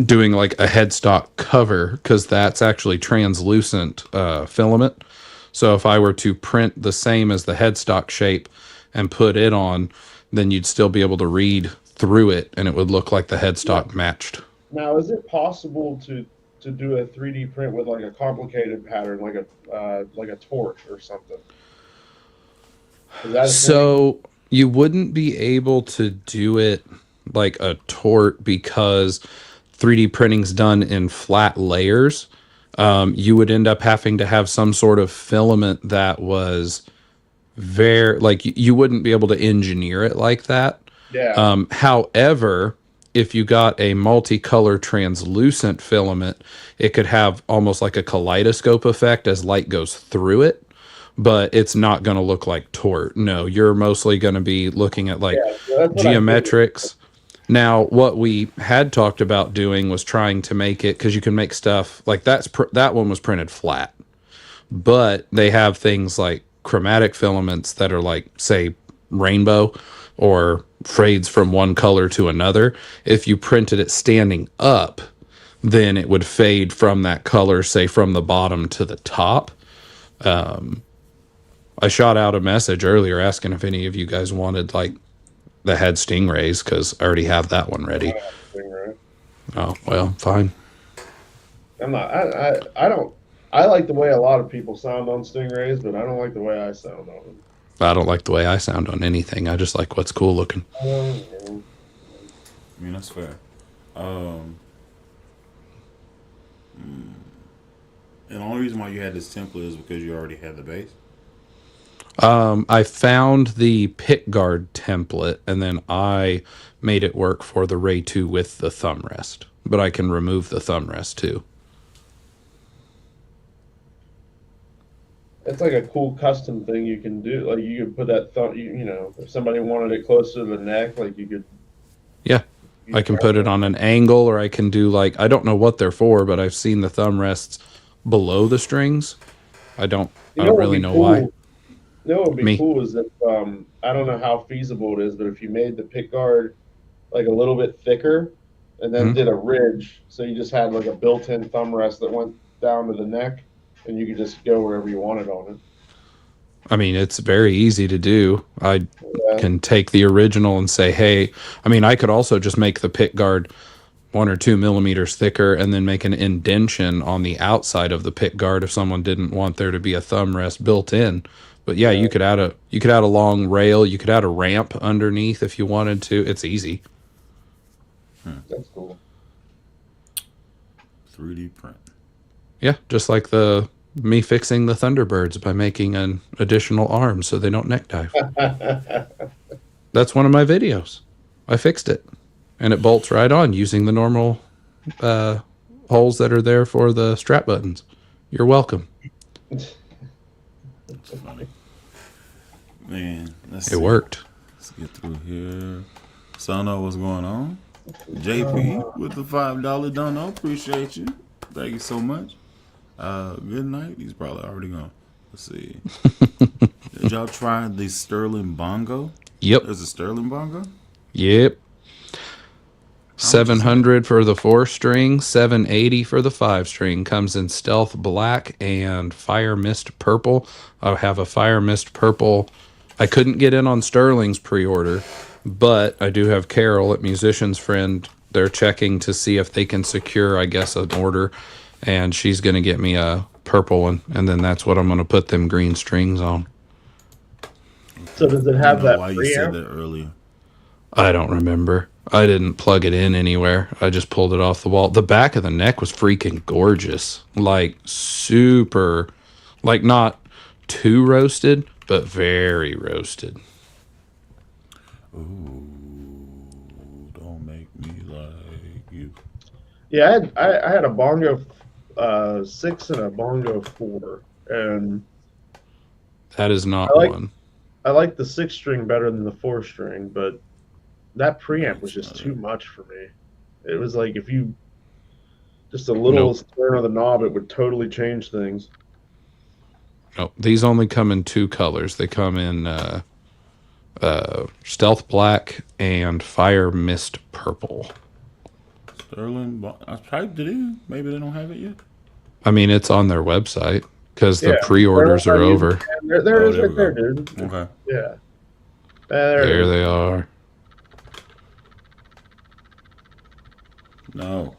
doing like a headstock cover, because that's actually translucent filament. So if I were to print the same as the headstock shape and put it on, then you'd still be able to read through it and it would look like the headstock matched. Now, is it possible to do a 3D print with like a complicated pattern, like a torch or something? Is that a So you wouldn't be able to do it like a tort because 3D printing's done in flat layers. You would end up having to have some sort of filament that was very, like, you wouldn't be able to engineer it like that. Yeah. However, if you got a multicolor translucent filament, it could have almost like a kaleidoscope effect as light goes through it, but it's not going to look like tort. No, you're mostly going to be looking at like geometrics. Now, what we had talked about doing was trying to make it, because you can make stuff like that one was printed flat, but they have things like chromatic filaments that are like, say, rainbow or fades from one color to another. If you printed it standing up, then it would fade from that color, say from the bottom to the top. I shot out a message earlier asking if any of you guys wanted like the head stingrays, because I already have that one ready. Oh, well, fine. I'm not. I don't. I like the way a lot of people sound on stingrays, but I don't like the way I sound on them. I don't like the way I sound on anything. I just like what's cool looking. I mean, that's fair. And the only reason why you had this template is because you already had the base. I found the pick guard template, and then I made it work for the Ray 2 with the thumb rest. But I can remove the thumb rest too. It's like a cool custom thing you can do. Like you could put that thumb. You know, if somebody wanted it closer to the neck, like you could. Yeah, I can put it on an angle, or I can do like, I don't know what they're for, but I've seen the thumb rests below the strings. I don't really know why. You know what would be cool is if, I don't know how feasible it is, but if you made the pick guard like a little bit thicker, and then did a ridge. So you just had like a built-in thumb rest that went down to the neck, and you could just go wherever you wanted on it. I mean, it's very easy to do. I can take the original and say, hey, I mean, I could also just make the pick guard 1 or 2 millimeters thicker and then make an indention on the outside of the pick guard if someone didn't want there to be a thumb rest built in. But yeah, you could add a long rail, you could add a ramp underneath if you wanted to. It's easy. That's cool. 3D print. Yeah, just like me fixing the Thunderbirds by making an additional arm so they don't neck dive. That's one of my videos. I fixed it. And it bolts right on using the normal holes that are there for the strap buttons. You're welcome. That's funny. Man, it worked. Let's get through here. Sono, what's going on? JP with the $5 dono. Appreciate you. Thank you so much. Good night. He's probably already gone. Let's see. Did y'all try the Sterling Bongo? Yep. There's a Sterling Bongo? Yep. 700 for the 4-string, 780 for the 5-string. Comes in stealth black and fire mist purple. I have a fire mist purple. I couldn't get in on Sterling's pre-order, but I do have Carol at Musician's Friend. They're checking to see if they can secure, I guess, an order, and she's going to get me a purple one, and then that's what I'm going to put them green strings on. So does it have that why you said that earlier? I don't remember. I didn't plug it in anywhere. I just pulled it off the wall. The back of the neck was freaking gorgeous. Like super, like not too roasted, but very roasted. Ooh, don't make me like you. Yeah, I had a Bongo 6 and a Bongo 4, and that is not one. I like the 6-string better than the 4-string, but that preamp was just too much for me. It was like if you just a little turn of the knob, it would totally change things. No, these only come in 2 colors. They come in stealth black and fire mist purple. Sterling, I typed it in. Maybe they don't have it yet. I mean, it's on their website because the pre-orders are over. There it is right there, dude. Okay. Yeah. There they are. No.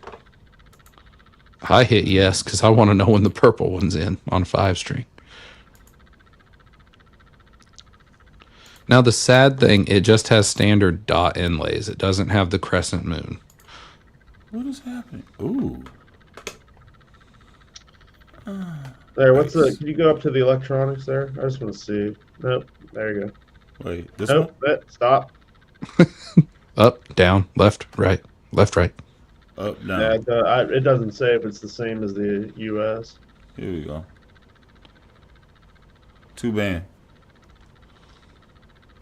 I hit yes because I want to know when the purple one's in on 5-string. Now, the sad thing, it just has standard dot inlays. It doesn't have the crescent moon. What is happening? Ooh. There, what's the... Can you go up to the electronics there? I just want to see. Nope. There you go. Wait, this one? Stop. Up, down, left, right. Left, right. Up, down. Yeah, it doesn't say if it's the same as the US. Here we go. 2-band.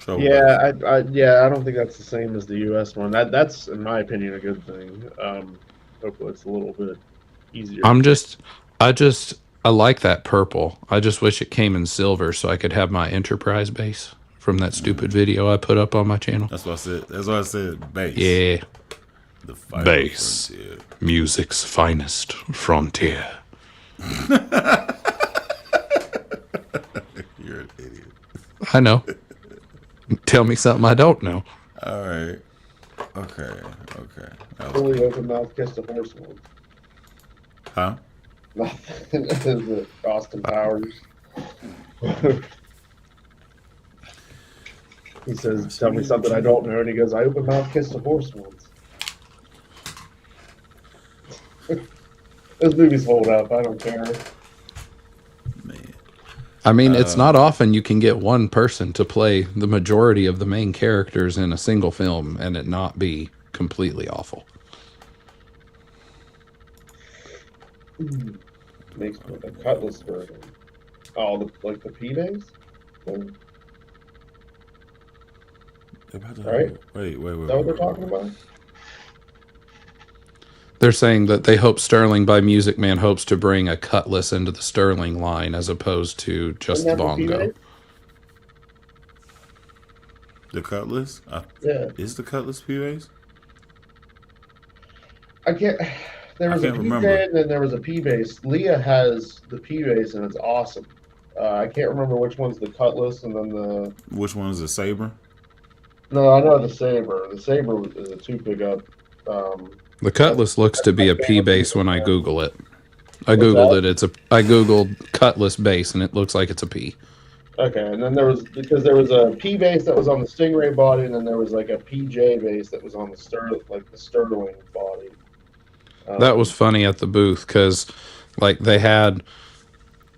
Yeah, I don't think that's the same as the US one. That's in my opinion a good thing. Hopefully it's a little bit easier. I like that purple. I just wish it came in silver so I could have my Enterprise bass from that stupid video I put up on my channel. That's what I said. That's what I said. Bass. Yeah. The bass. Frontier. Music's finest frontier. You're an idiot. I know. Tell me something I don't know. All right. Okay. Fully open mouth kiss the horse one. Huh? Nothing. The Austin Powers. He says, "Tell me something I don't know," and he goes, "I open mouth kiss the horse once." Those movies hold up. I don't care. Man. I mean, it's not often you can get one person to play the majority of the main characters in a single film and it not be completely awful. Makes me a Cutlass version. Oh, like the P-Bass? Right? Wait. Is that what they're talking about? They're saying that they hope Sterling by Music Man hopes to bring a Cutlass into the Sterling line as opposed to just the bongo. The Cutlass? Yeah. Is the Cutlass P-Bass? I can't. There was a PJ remember. and then there was a P base. Leah has the P base and it's awesome. I can't remember which one's the Cutlass and then the. Which one is the Saber? No, I know the Saber. The Saber is a 2 pickup. The Cutlass looks to be a P base when I Google it. I What's googled that? it. I googled Cutlass base and it looks like it's a P. Okay, and then there was a P base that was on the Stingray body, and then there was like a PJ base that was on the Sterling body. That was funny at the booth because, like, it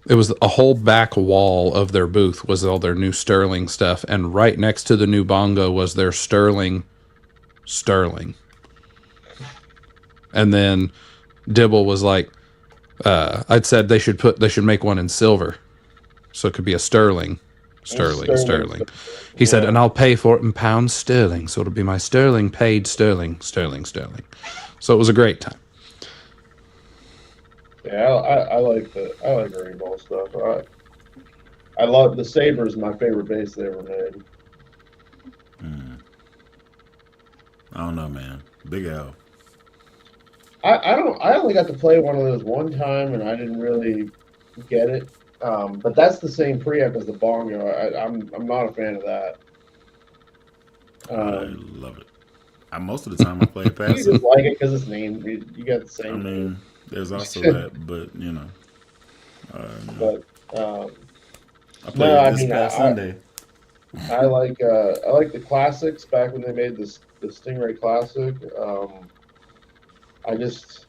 was a whole back wall of their booth was all their new Sterling stuff, and right next to the new bongo was their Sterling. And then Dibble was like, I'd said they should make one in silver, so it could be a Sterling. He said, and I'll pay for it in pounds sterling, so it'll be my sterling paid sterling. So it was a great time. Yeah, I like Rainbow stuff. I love the Saber's my favorite base they ever made. I don't know, man. Big L. I only got to play one of those one time, and I didn't really get it. But that's the same preamp as the bongo. I'm not a fan of that. I love it. Most of the time I play it past. You just like it because it's named. You got the same. I mean, there's also that, but you know. I played this past Sunday. I like the classics back when they made the Stingray Classic. I just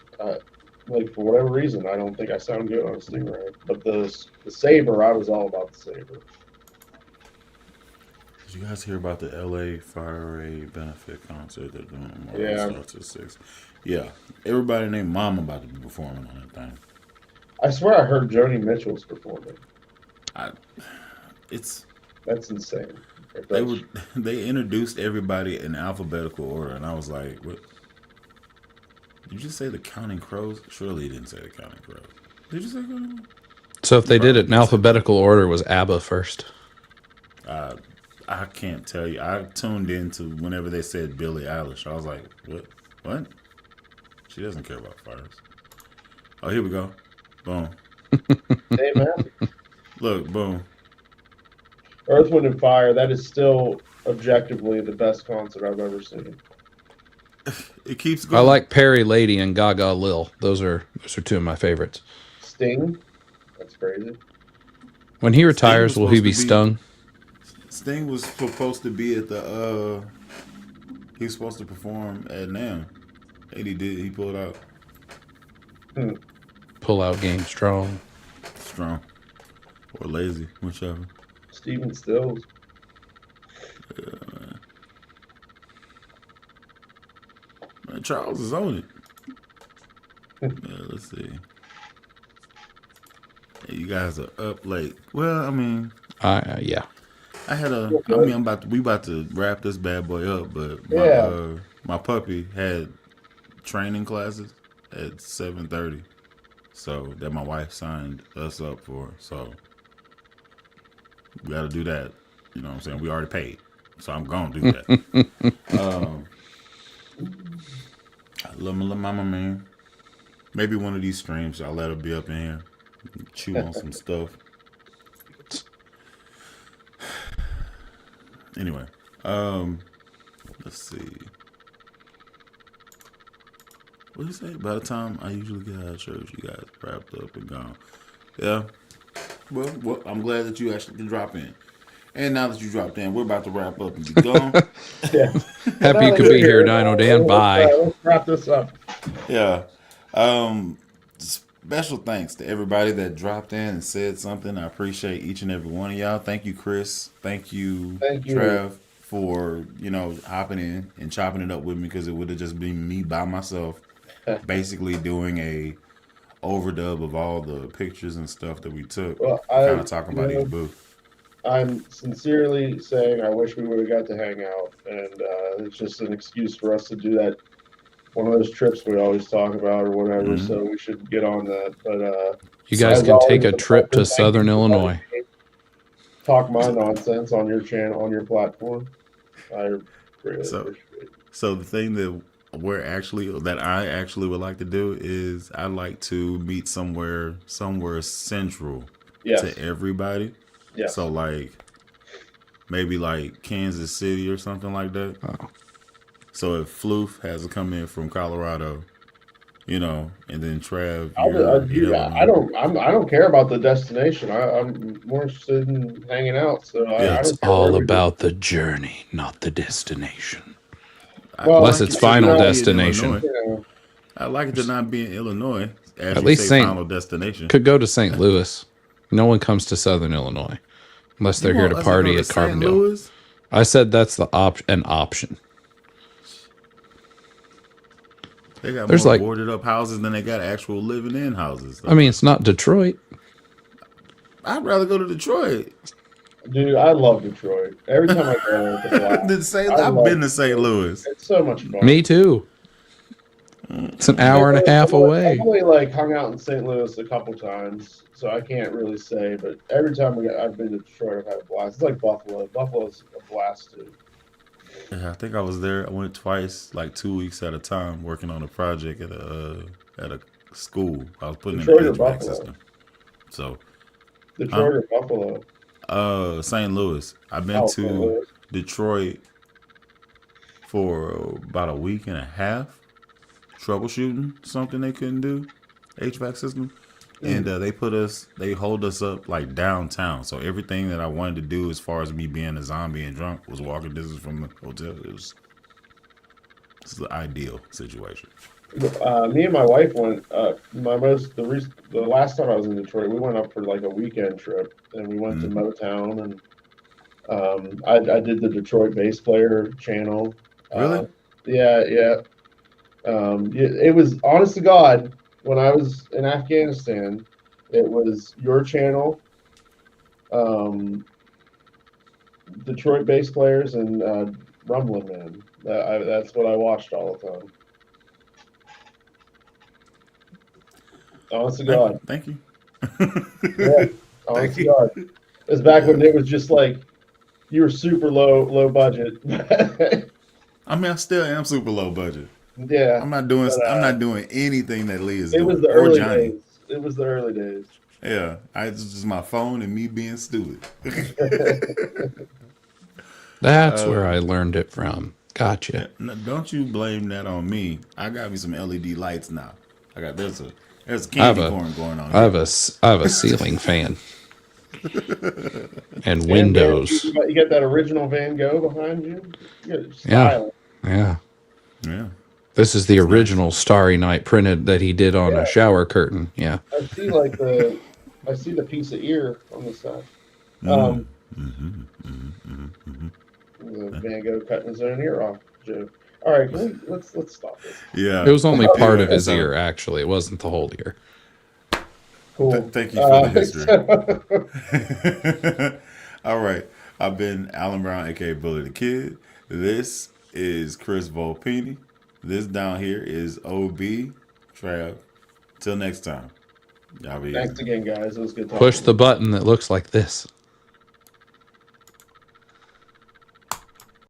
like for whatever reason I don't think I sound good on a Stingray, but the Saber I was all about the Saber. Did you guys hear about the LA Fire Raid benefit concert they're doing tomorrow? Yeah. It starts at 6. Yeah, everybody named Mama about to be performing on that thing. I swear I heard Joni Mitchell's performing. That's insane. They introduced everybody in alphabetical order, and I was like, "What? Did you just say the Counting Crows? Surely you didn't say the Counting Crows. Did you say Counting Crows?" So if they did it in alphabetical order, was ABBA first? I can't tell you. I tuned into whenever they said Billie Eilish. I was like, "What? What? She doesn't care about fires." Oh, here we go. Boom. Dave Matthews. Look, boom. Earth, Wind, and Fire. That is still objectively the best concert I've ever seen. It keeps going. I like Perry Lady and Gaga Lil. Those are two of my favorites. Sting. That's crazy. When he retires, will he be stung? Sting was supposed to be at the he was supposed to perform at NAMM. And he did. He pulled out. Pull out game strong. Or lazy, whichever. Steven Stills. Yeah, man, Charles is on it. Yeah, let's see. Hey, you guys are up late. Well, I mean, yeah. We about to wrap this bad boy up, but my puppy had training classes at 7:30, so that my wife signed us up for. So we got to do that. You know what I'm saying? We already paid, so I'm gonna do that. I love my little mama, man. Maybe one of these streams I'll let her be up in here, chew on some stuff. Anyway, let's see. What do you say? By the time I usually get out of church, you guys wrapped up and gone. Yeah. Well, I'm glad that you actually can drop in. And now that you dropped in, we're about to wrap up and be gone. Yeah. Happy you could be here, Dino Dan. Bye. Let's wrap this up. Yeah. Special thanks to everybody that dropped in and said something. I appreciate each and every one of y'all. Thank you, Chris. Thank you, Trev, for hopping in and chopping it up with me, because it would have just been me by myself, basically doing a overdub of all the pictures and stuff that we took. Well, kind of talking about each booth. I'm sincerely saying I wish we would have got to hang out, and it's just an excuse for us to do that. One of those trips we always talk about or whatever, so we should get on that. But you guys can take a trip to Southern Illinois. Talk my nonsense on your channel, on your platform. I really appreciate it. So the thing that where actually that I actually would like to do is I'd like to meet somewhere central Yes. to everybody. Yes. So like maybe like Kansas City or something like that. Oh. So if Floof has to come in from Colorado, you know, and then Trav, I don't care about the destination. I'm more interested in hanging out. So I It's don't care all where we go. about the journey, not the destination. Well, Unless it's final not be in destination. Illinois. You know, I like it to not be in Illinois. As At you least say, final destination. Could go to St. Louis. No one comes to Southern Illinois unless they're here to party at Carbondale. Louis? I said that's an option. They got There's more like boarded up houses than they got actual living in houses. I mean, it's not Detroit. I'd rather go to Detroit. dude, I love Detroit. Every time I go, it's a blast. I've been to St. Louis. It's so much fun. Me too. It's an hour and a half away. I've only like hung out in St. Louis a couple times, so I can't really say. But every time I've been to Detroit, I've had a blast. It's like Buffalo. Buffalo's a blast too. Yeah, I think I was there. I went twice, like 2 weeks at a time, working on a project at a school. I was putting Detroit in or an HVAC Buffalo? system. So Detroit or Buffalo? St. Louis. I've been St. to Louis. Detroit for about a week and a half, troubleshooting something they couldn't do, HVAC system. And they hold us up like downtown. So everything that I wanted to do as far as me being a zombie and drunk was walking distance from the hotel. It's the ideal situation. Me and my wife went. The last time I was in Detroit, we went up for like a weekend trip, and we went to Motown, and I did the Detroit bass player channel. Really? Yeah. It was, honest to God, when I was in Afghanistan, it was your channel, Detroit bass players, and Rumbling Man. That's what I watched all the time. Honest to God. Thank you. Yeah, honest to God. It was back when it was just like you were super low budget. I mean, I still am super low budget. Yeah. I'm not doing anything that Lee is It doing. was the or early Johnny. days. It was the early days. Yeah, it's just my phone and me being stupid. That's where I learned it from. Gotcha. Don't you blame that on me. I got me some LED lights now. There's a candy corn going on. I have a ceiling fan and windows. You got that original Van Gogh behind you. You got style. Yeah. Yeah. This is the original Starry Night printed that he did on a shower curtain. Yeah. I see the piece of ear on the side. The Van Gogh cutting his own ear off, Joe. All right, let's stop this. Yeah. It was only part of his ear, actually. It wasn't the whole ear. Cool. Thank you for the history. All right. I've been Alan Brown, aka Bully the Kid. This is Chris Volpini. This down here is OB Trav. Till next time. Y'all be Thanks again, guys. It was good talking. Push the button that looks like this.